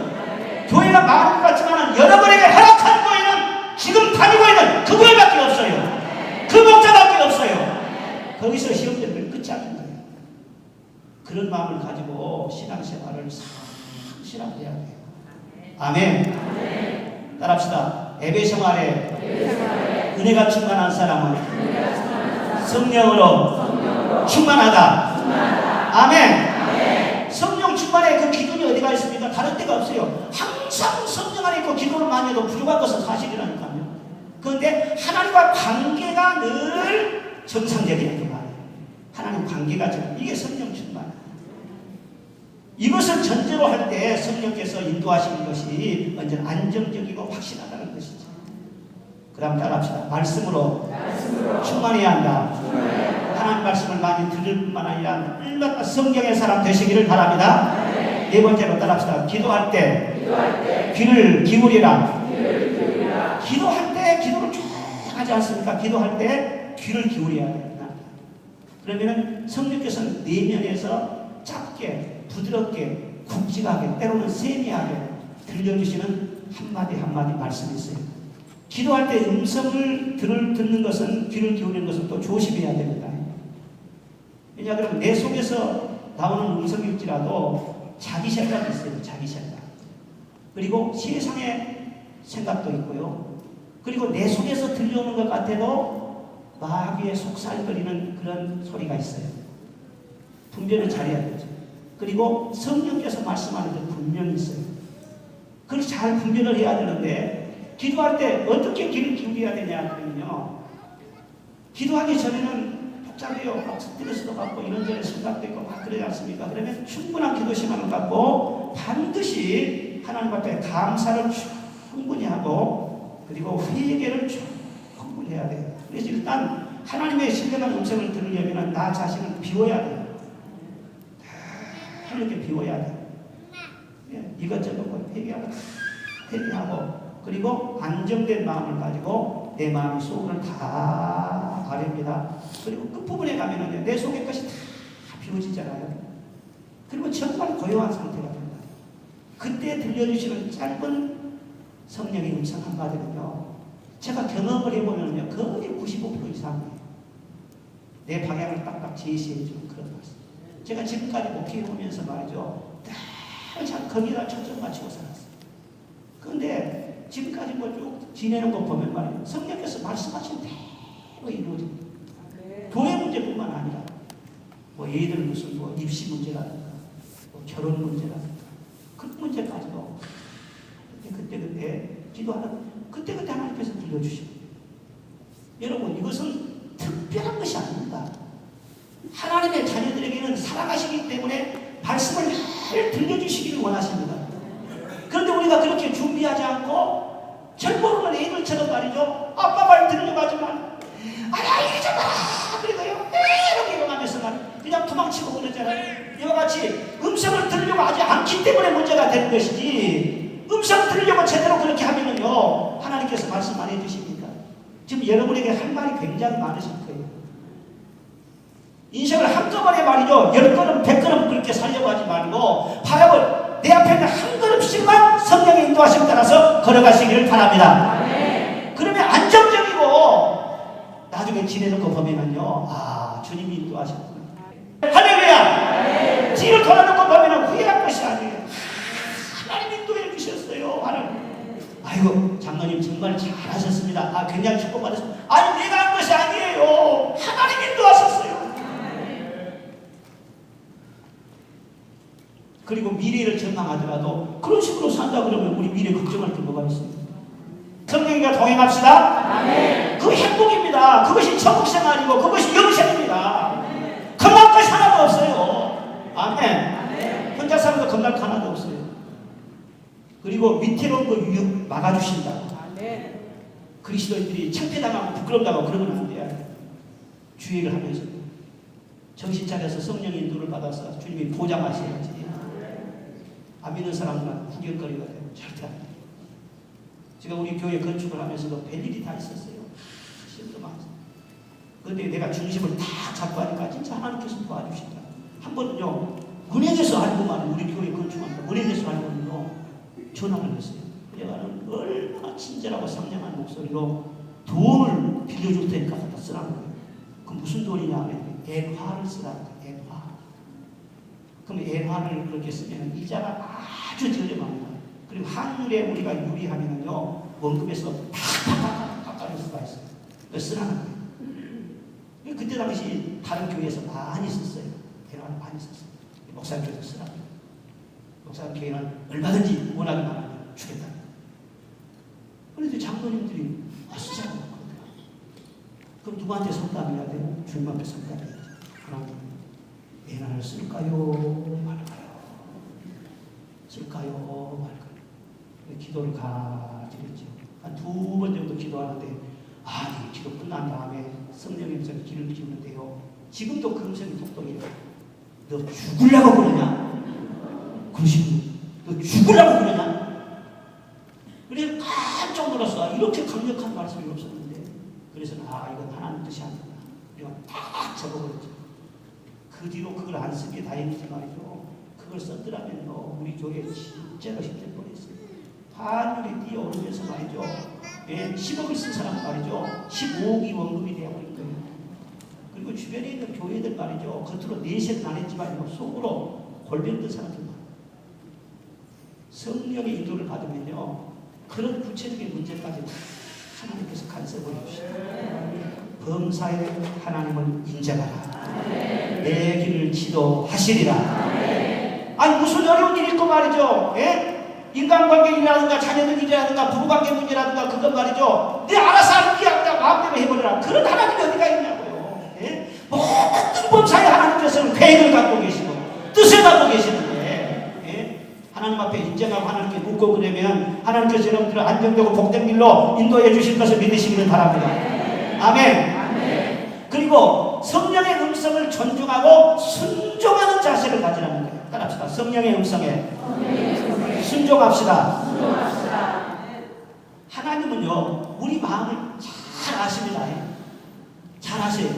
교회가 많은 것 같지만 여러분에게 허락한 교회는 지금 다니고 있는 그 교회밖에 없어요. 그 목자밖에 없어요. 거기서 시험되면 끝이 아닌 거예요. 그런 마음을 가지고 신앙생활을 성실하게 해야 돼요. 아멘. 따라합시다. 예배 생활에 은혜가 충만한 사람은 성령으로 충만하다. 아멘. 성령 충만의 그 기준이 어디가 있습니까? 다른 데가 없어요. 항상 성령 안에 있고 기도를 많이 해도 부족한 것은 사실이라니까요. 그런데 하나님과 관계가 늘 정상적이라는 말이에요. 하나님 관계가 이게 성령 충만. 이것을 전제로 할 때 성령께서 인도하시는 것이 언제나 안정적이고 확신하다는 것이죠. 그럼 따라합시다. 말씀으로 충만해야 한다. 하나님 말씀을 많이 들을 뿐만 아니라 얼마나 성경의 사람 되시기를 바랍니다. 네 번째로 따라합시다. 기도할 때 귀를 기울이라. 기도할 때 기도를 쭉 하지 않습니까? 기도할 때 귀를 기울여야 됩니다. 그러면은 성령께서는 내면에서 짧게 부드럽게 굵직하게 때로는 세미하게 들려주시는 한마디 한마디 말씀이 있어요. 기도할 때 음성을 듣는 것은 귀를 기울이는 것은 또 조심해야 됩니다. 왜냐하면 내 속에서 나오는 음성일지라도 자기 생각이 있어요. 자기 생각. 그리고 세상의 생각도 있고요. 그리고 내 속에서 들려오는 것 같아도 마귀의 속살거리는 그런 소리가 있어요. 분별을 잘해야 되죠. 그리고 성령께서 말씀하는 게 분명히 있어요. 그걸 잘 분별을 해야 되는데 기도할 때 어떻게 귀를 기울여야 되냐 그러면요. 기도하기 전에는 복잡해요. 막 스트레스도 받고 이런저런 생각도 있고 막 그러지 않습니까? 그러면 충분한 기도 시간을 갖고 반드시 하나님 앞에 감사를 충분히 하고 그리고 회개를 충분히 해야 돼요. 그래서 일단 하나님의 신령한 음성을 들으려면 나 자신을 비워야 돼요. 이렇게 비워야 돼. 이것저것 회개하고 그리고 안정된 마음을 가지고 내 마음의 소원을 다 아뢰입니다. 그리고 끝부분에 가면은 내 속의 것이 다 비워지잖아요. 그리고 정말 고요한 상태가 됩니다. 그때 들려주시는 짧은 성령의 음성 한마디는요, 제가 경험을 해보면요 거의 95% 이상이에요. 내 방향을 딱딱 제시해주는 그런 말씀. 제가 지금까지 목회해오면서 말이죠. 늘 거기다 초점 맞추고 살았어요. 그런데 지금까지 뭐 쭉 지내는 거 보면 말이에요. 성령께서 말씀하신 대로 이루어집니다. 교회 문제뿐만 아니라 뭐 예를 무슨 뭐 입시 문제라든가 뭐 결혼 문제라든가 그 문제까지도 그때 기도하는 그때 하나님께서 들려주시고 여러분 이것은 특별한 것이 아닙니다. 하나님의 자녀들에게는 살아가시기 때문에 말씀을 잘 들려주시기를 원하십니다. 그런데 우리가 그렇게 준비하지 않고 절 모르는 애들처럼 말이죠. 아빠 말 들으려고 하지만 아야 이리 좀 봐! 그래도요 이렇게 일어나면서 그냥 도망치고 그러잖아요. 이와 같이 음성을 들으려고 하지 않기 때문에 문제가 되는 것이지 음성을 들으려고 제대로 그렇게 하면은요 하나님께서 말씀 안 해주십니까? 지금 여러분에게 할 말이 굉장히 많으실 거예요. 인생을 한꺼번에 말이죠 10걸음 100걸음 그렇게 살려고 하지 말고 바람을 내 앞에 있는 한 걸음씩만 성령의 인도하심에 따라서 걸어가시기를 바랍니다. 그러면 안정적이고 나중에 지내는 거 보면은요 아 주님이 인도하셨구나. 할렐루야. 뒤를 돌아놓은 거 보면은 후회할 것이 아니에요. 하나님 인도해 주셨어요. 하나님. 아이고 장로님 정말 잘하셨습니다. 아 굉장히 축복받았습니다. 아니 내가 한 것이 아니에요. 하나님 인도하셨어요. 그리고 미래를 전망하더라도 그런 식으로 산다 그러면 우리 미래 걱정할 게 뭐가 있습니까? 성령과 동행합시다. 아멘. 그 행복입니다. 그것이 천국생활이고 그것이 영생입니다. 겁날 것이 하나도 없어요. 아멘. 혼자 사는 거 겁날 거 하나도 없어요. 그리고 위태로운 거 유혹 막아주신다. 그리스도인들이 창피당하고 부끄럽다고 그러면 안 돼요. 주의를 하면서 정신 차려서 성령의 인도를 받아서 주님이 보장하셔야지. 안 믿는 사람들은 구경거리가 되고 절대 안 돼요. 제가 우리 교회 건축을 하면서도 별일이 다 있었어요. 실도 많았어요. 그런데 내가 중심을 다 잡고 하니까 진짜 하나님께서 도와주신다. 한 번은요 은행에서 알고만 우리 교회 건축한다. 은행에서 알고는요 전화를 했어요. 내가는 얼마나 친절하고 상냥한 목소리로 돈을 빌려줄 테니까 갖다 쓰라는 거예요. 그 무슨 돈이냐면 애화를 쓰라는 거예요. 애화. 그럼 애화를 그렇게 쓰면 이자가 아주 저렴합니다. 그리고 환율에 우리가 유리하면요 원금에서 팍팍팍 깎아줄 수가 있어요. 그래서 쓰라는 거예요. 그때 당시 다른 교회에서 많이 썼어요. 애화를 많이 썼어요. 목사님께서 쓰라고. 목사님 교회는 얼마든지 원하게 많으면 주겠다. 그런데 장로님들이 쓰자고 그러더라고요. 그럼 누구한테 상담해야 돼요? 주님 앞에 상담해야 돼요. 하나님 애화를 쓸까요? 말까요? 쓸까요? 말까요? 기도를 가지랬죠. 한 2번 정도 기도하는데 아니 기도 끝난 다음에 성령의 음성이 귀를 기울는데요. 지금도 그 음성이 똑똑해요. 너 죽으려고 그러냐? 그러시고 너 죽으려고 그러냐? 그래서 깜짝 놀랐어. 이렇게 강력한 말씀이 없었는데 그래서 아 이건 하나님 뜻이 아니구나. 이거 딱 적어버렸죠. 그 뒤로 그걸 안 쓰게 다행이지 말이죠. 그걸 썼더라면 우리 교회에 진짜 힘들 뻔했어요. 환율이 뛰어오르면서 말이죠. 10억을 쓴 사람 말이죠. 15억이 원금이 되어버린 거예요. 그리고 주변에 있는 교회들 말이죠. 겉으로 내색은 안 했지만 속으로 골병든 사람들 많아요. 성령의 인도를 받으면요. 그런 구체적인 문제까지 하나님께서 간섭을 해주시다. 범사에 하나님을 인정하라. 내 길을 지도하시리라. 아니 무슨 어려운 일이 있고 말이죠. 인간관계 일이라든가 자녀들 일이라든가 부부관계 문제라든가 그것 말이죠. 내 알아서 하는 마음대로 해버리라. 그런 하나님이 어디가 있냐고요. 모든 범사에 하나님께서는 계획을 갖고 계시고 뜻을 갖고 계시는데 하나님 앞에 인정하고 하나님께 묻고 그러면 하나님께서 여러분들을 안정되고 복된 길로 인도해 주실 것을 믿으시기를 바랍니다. 아멘. 그리고 성령의 음성을 존중하고 순종하는 자세를 가지라는 거예요. 따라합시다. 성령의 음성에 순종합시다. 하나님은요 우리 마음을 잘 아십니다. 잘 아세요.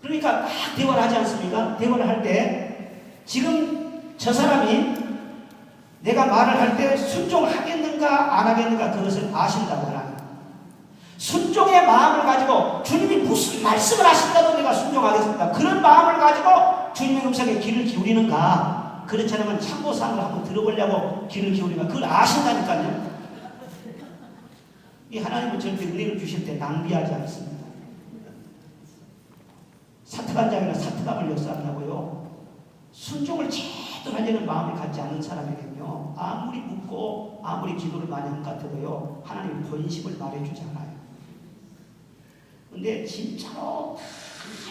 그러니까 막 대화를 하지 않습니까? 대화를 할 때 지금 저 사람이 내가 말을 할 때 순종하겠는가 안 하겠는가 그것을 아신다고 하나님. 순종의 마음을 가지고 주님이 무슨 말씀을 하신다고 내가 순종하겠습니다. 그런 마음을 가지고 주님의 음성에 귀를 기울이는가? 그렇지 않으면 참고사항을 한번 들어보려고 귀를 기울이는가? 그걸 아신다니까요. 이 하나님은 절대 은혜를 주실 때 낭비하지 않습니다. 사특한장이나 사특함을 역사한다고요. 순종을 제대로 하려는 마음을 갖지 않는 사람에게는요, 아무리 묻고 아무리 기도를 많이 한 것 같아도요, 하나님 본심을 말해주지 않아요. 근데 진짜로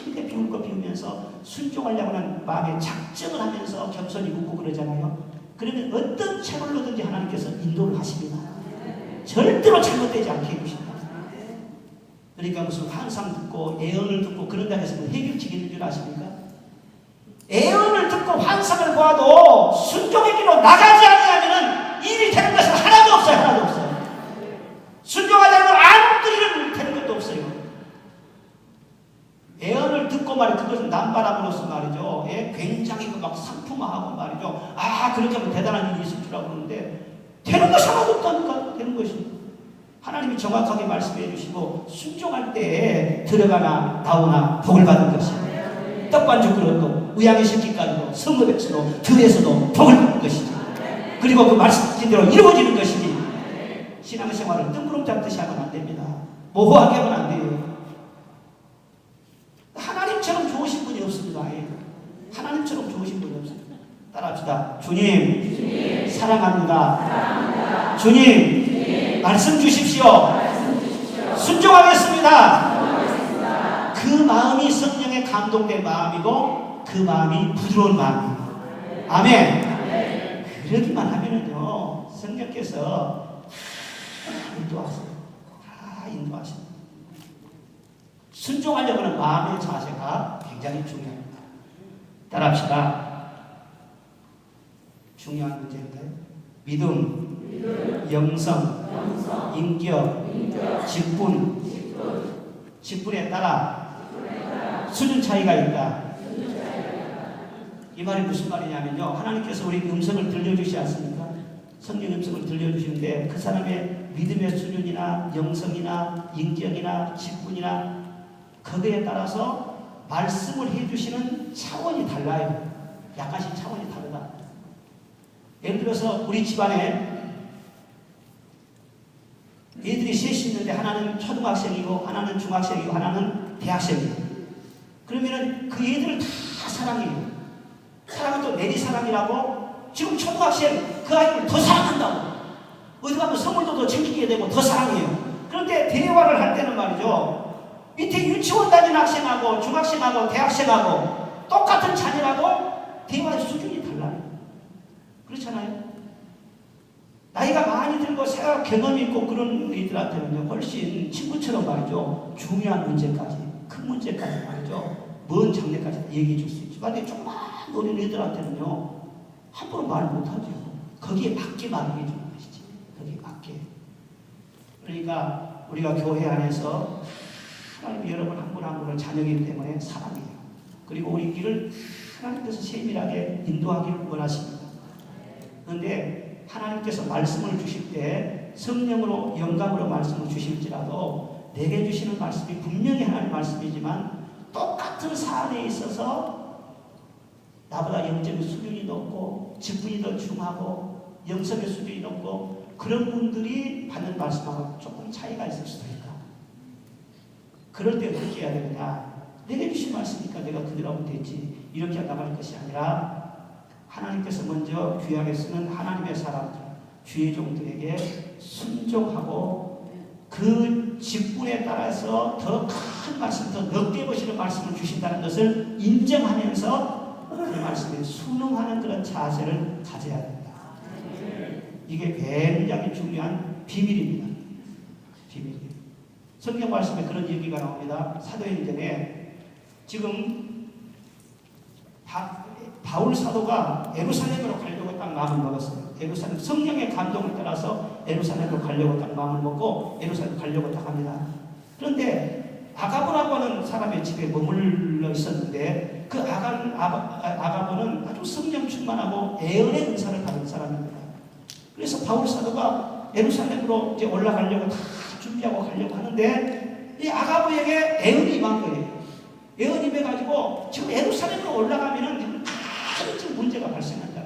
힘게 비울 거 비우면서 순종하려고 하는 마음의 작정을 하면서 겸손히 묻고 그러잖아요. 그러면 어떤 채널로든지 하나님께서 인도를 하십니다. 절대로 잘못되지 않게 해주십니다. 그러니까 무슨 환상 듣고 예언을 듣고 그런다고 해서 해결책이 있는 줄 아십니까? 예언을 듣고 환상을 보아도 순종의 길로 나가지 않으면 일이 되는 것은 하나도 없어요. 하나도 없어요. 순종하지 않으면 아무것도 일을 되는 것도 없어요. 예언을 듣고 말이죠. 그것은 남바람으로서 말이죠. 굉장히 막 상품화하고 말이죠. 아, 그렇게 하면 대단한 일이 있을 줄 알고 그러는데 되는 것이 하나도 없다니까. 되는 것이. 하나님이 정확하게 말씀해 주시고 순종할 때에 들어가나 나오나 복을 받는 것이. 떡반죽 그릇도 의향의 새끼까지도 성읍에서도 들에서도 복을 받는 것이지. 그리고 그 말씀대로 이루어지는 것이지. 신앙생활을 뜬구름 잡듯이 하면 안 됩니다. 모호하게 하면 안 돼요. 하나님처럼 좋으신 분이 없습니다. 하나님처럼 좋으신 분이 없습니다. 따라합시다. 주님, 사랑합니다. 주님, 말씀 주십시오. 순종하겠습니다. 그 마음이 성령에 감동된 마음이고 그 마음이 부드러운 마음이에요. 아멘. 그러기만 하면은요, 성령께서 인도하세요. 다 인도하십니다. 순종하려고 하는 마음의 자세가 굉장히 중요합니다. 따라합시다. 중요한 문제인데 믿음, 영성, 인격, 직분에 따라 수준 차이가 있다. 이 말이 무슨 말이냐면요, 하나님께서 우리 음성을 들려주시지 않습니까? 성령 음성을 들려주시는데 그 사람의 믿음의 수준이나 영성이나 인격이나 직분이나 거기에 따라서 말씀을 해주시는 차원이 달라요. 약간씩 차원이 다르다. 예를 들어서 우리 집안에 애들이 셋이 있는데 하나는 초등학생이고 하나는 중학생이고 하나는 대학생이에요. 그러면은 그 애들을 다 사랑해요. 사랑은 또 내리사랑이라고. 지금 초등학생 그 아이를 더 사랑한다고. 어디 가면 선물도 더 챙기게 되고 더 사랑해요. 그런데 대화를 할 때는 말이죠, 밑에 유치원 다니는 학생하고 중학생하고 대학생하고 똑같은 자녀라고 대화의 수준이 달라요. 그렇잖아요. 나이가 많이 들고 생각 경험이 있고 그런 애들한테는 훨씬 친구처럼 말이죠, 중요한 문제까지, 큰 문제까지 말이죠, 먼 장래까지 얘기해 줄 수 있지. 만약에 조그만 어린 애들한테는요, 함부로 말 못하죠. 거기에 맞게 말해 주는 것이지. 거기에 맞게. 그러니까 우리가 교회 안에서 하나님 여러분 한 분 한 분을 자녀이기 때문에 사랑해요. 그리고 우리 길을 하나님께서 세밀하게 인도하기를 원하십니다. 그런데 하나님께서 말씀을 주실 때 성령으로 영감으로 말씀을 주실지라도 내게 주시는 말씀이 분명히 하나님 말씀이지만 똑같은 사안에 있어서 나보다 영적인 수준이 높고 직분이 더 중하고 영성의 수준이 높고 그런 분들이 받는 말씀하고 조금 차이가 있을 수도 있다. 그럴 때 어떻게 해야 되느냐? 내게 주신 말씀이니까 내가 그대로 하면 되지. 이렇게 나갈 것이 아니라 하나님께서 먼저 귀하게 쓰는 하나님의 사람들, 주의 종들에게 순종하고 그 직분에 따라서 더 큰 말씀, 더 넓게 보시는 말씀을 주신다는 것을 인정하면서 그 말씀에 순응하는 그런 자세를 가져야 된다. 이게 굉장히 중요한 비밀입니다. 비밀이에요. 성경 말씀에 그런 얘기가 나옵니다. 사도행전에 지금 바울 사도가 예루살렘으로 가려고 딱 마음을 먹었어요. 예루살렘 성령의 감동을 따라서 예루살렘으로 가려고 딱 마음을 먹고 예루살렘 가려고 딱 합니다. 그런데 아가보라고 하는 사람의 집에 머물러 있었는데 그 아가보는 아주 성령 충만하고 예언의 은사를 받은 사람입니다. 그래서 바울 사도가 예루살렘으로 이제 올라가려고 다 준비하고 가려고 하는데 이 아가보에게 예언이 임한 거예요. 예언이 임해가지고 지금 예루살렘으로 올라가면은 큰 문제가 발생한다.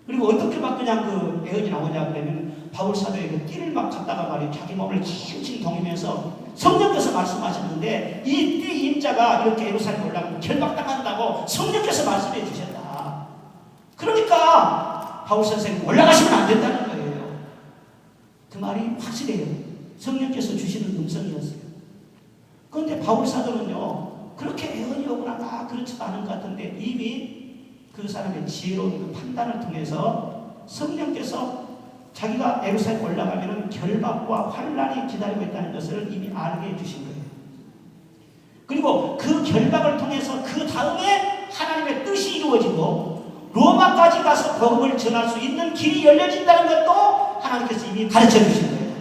그리고 어떻게 막 그냥 그 예언이 나오냐 그러면 바울 사도의 그 띠를 막 갖다가 말이에요. 자기 몸을 칭칭 동이면서 성령께서 말씀하셨는데 이 띠 임자가 이렇게 예루살렘 올라가면 결박당한다고 성령께서 말씀해 주셨다. 그러니까 바울 선생님 올라가시면 안 된다는 거예요. 그 말이 확실해요. 성령께서 주시는 음성이었어요. 그런데 바울 사도는요 그렇게 애언이 오거나 그렇지도 않은 것 같은데 이미 그 사람의 지혜로운 그 판단을 통해서 성령께서 자기가 예루살렘 올라가면 결박과 환란이 기다리고 있다는 것을 이미 알게 해주신 거예요. 그리고 그 결박을 통해서 그 다음에 하나님의 뜻이 이루어지고 로마까지 가서 복음을 전할 수 있는 길이 열려진다는 것도 하나님께서 이미 가르쳐 주신 거예요.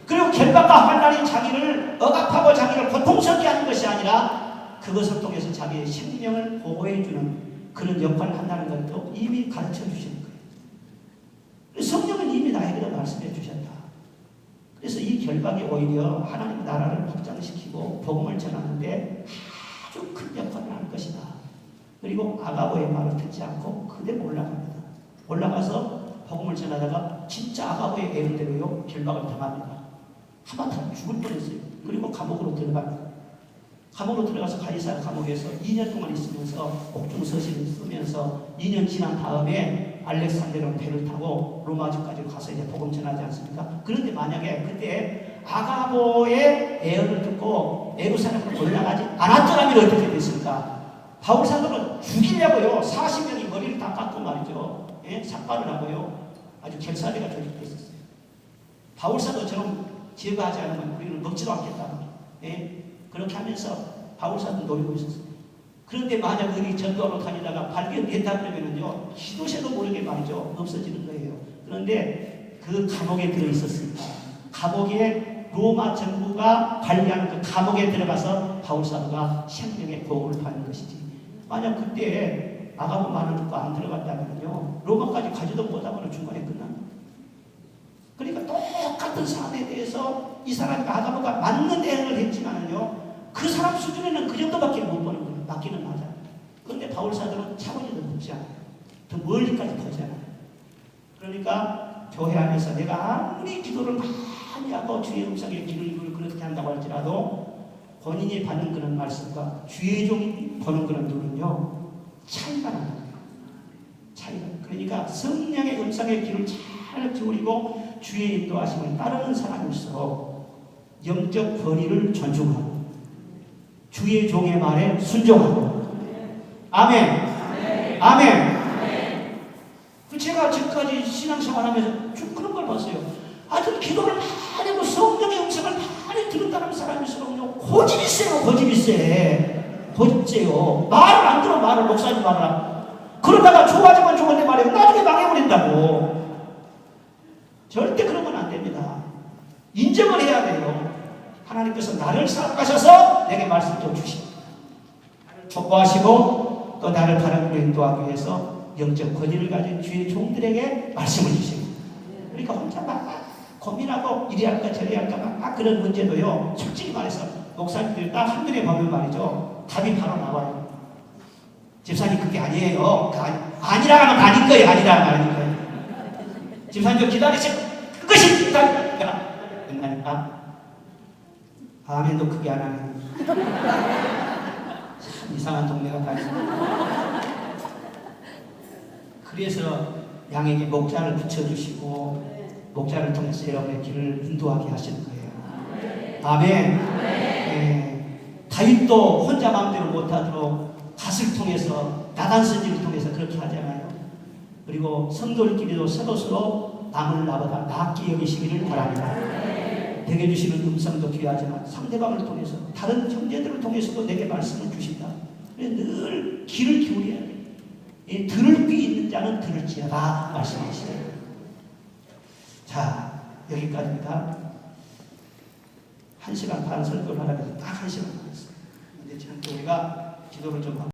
그리고 결박과 환란이 자기를 억압하고 자기를 고통스럽게 하는 것이 아니라 그것을 통해서 자기의 생명을 보호해 주는 그런 역할을 한다는 것도 이미 가르쳐 주시는 거예요. 성령은 이미 나에게도 말씀해 주셨다. 그래서 이 결박이 오히려 하나님 나라를 확장시키고 복음을 전하는데 아주 큰 역할을 할 것이다. 그리고 아가보의 말을 듣지 않고 그대로 올라갑니다. 올라가서 복음을 전하다가 진짜 아가보의 예언대로요 결박을 당합니다. 하마터면 죽을 뻔했어요. 그리고 감옥으로 들어갑니다. 감옥으로 들어가서 가이사랴 감옥에서 2년 동안 있으면서 옥중서신을 쓰면서 2년 지난 다음에 알렉산드로 배를 타고 로마주까지 가서 이제 복음 전하지 않습니까? 그런데 만약에 그때 아가보의 예언을 듣고 예루살렘으로 올라가지 않았더라면 어떻게 됐을까? 바울 사도는 죽이려고요 40명이 머리를 다 깎고 말이죠. 예? 삭발을 하고요 아주 결사대가 조직됐었어요. 바울 사도처럼 제거하지 않으면 우리는 먹지도 않겠다. 예? 그렇게 하면서 바울 사도 노리고 있었어요. 그런데 만약 어디 전도하러 다니다가 발견됐다 그러면은요 기도새도 모르게 말이죠 없어지는 거예요. 그런데 그 감옥에 들어 있었습니다. 감옥에 로마 정부가 관리하는 그 감옥에 들어가서 바울 사도가 생명의 보호를 받는 것이지. 만약 그때 아가보 말을 듣고 안 들어갔다면요 로마까지 가지도 못하고는 중간에 끝납니다. 그러니까 똑같은 사안에 대해서 이 사람이 아가보가 맞는 대응을 했지만은요 그 사람 수준에는 그 정도밖에 못 보는 거예요. 맞기는 맞아. 그런데 바울 사도는 차원이 더 높지 않아요. 더 멀리까지 보잖아요. 그러니까 교회 안에서 내가 아무리 기도를 많이 하고 주의 음성의 길을 그렇게 한다고 할지라도 본인이 받는 그런 말씀과 주의 종이 보는 그런 눈은요 차이가 나는 거예요. 차이가. 그러니까 성령의 음성의 길을 잘 기울이고 주의 인도하심을 따르는 사람일수록 영적 권위를 존중하고 주의 종의 말에 순종하고 아멘. 아멘. 제가 지금까지 신앙생활하면서 쭉 그런 걸 봤어요. 아주 기도를 많이 하고 성령의 음성을 많이 들었다는 사람일수록요 고집이 세요. 고집이 세. 고집 세요. 말을 안 들어. 말을 목사님 말을 그러다가 좋아지면 좋은데 말이에요 나중에 망해버린다고. 절대 그런 건 안 됩니다. 인정을 해야 돼요. 하나님께서 나를 사랑하셔서 내게 말씀 좀 주시고 나를 촉구하시고 또 나를 바른 길로 인도하기 위해서 영적 권위를 가진 주의 종들에게 말씀을 주시고 그러니까 혼자 막 고민하고 이리 할까 저리 할까 막 그런 문제도요 솔직히 말해서 목사님들 딱 한눈에 보면 말이죠 답이 바로 나와요. 집사님 그게 아니에요. 아니라 하면 아닐 거예요. 아니라 하면 아닐 거예요. 집사님 좀 기다리세요. 그것이 기다리니까 된다니까. 아멘도 크게 안 하네. 참 이상한 동네가 다 있어. 그래서 양에게 목자를 붙여주시고 목자를 통해서 여러분의 길을 인도하게 하시는 거예요. 아멘. 다윗도 혼자 마음대로 못하도록 갓을 통해서 나단 선지를 통해서 그렇게 하잖아요. 그리고 성도들끼리도 서로서로 남을 나보다 낫게 여기시기를 바랍니다. 내게 주시는 음성도 귀하지만 상대방을 통해서 다른 형제들을 통해서도 내게 말씀을 주신다. 늘 귀를 기울여야 돼요. 들을 귀 있는 자는 들을지어다 말씀하시네요. 자 여기까지입니다. 1시간 반 설교를 하려고 해서 딱 1시간 반 했어요. 근데 지금 우리가 기도를 좀 하고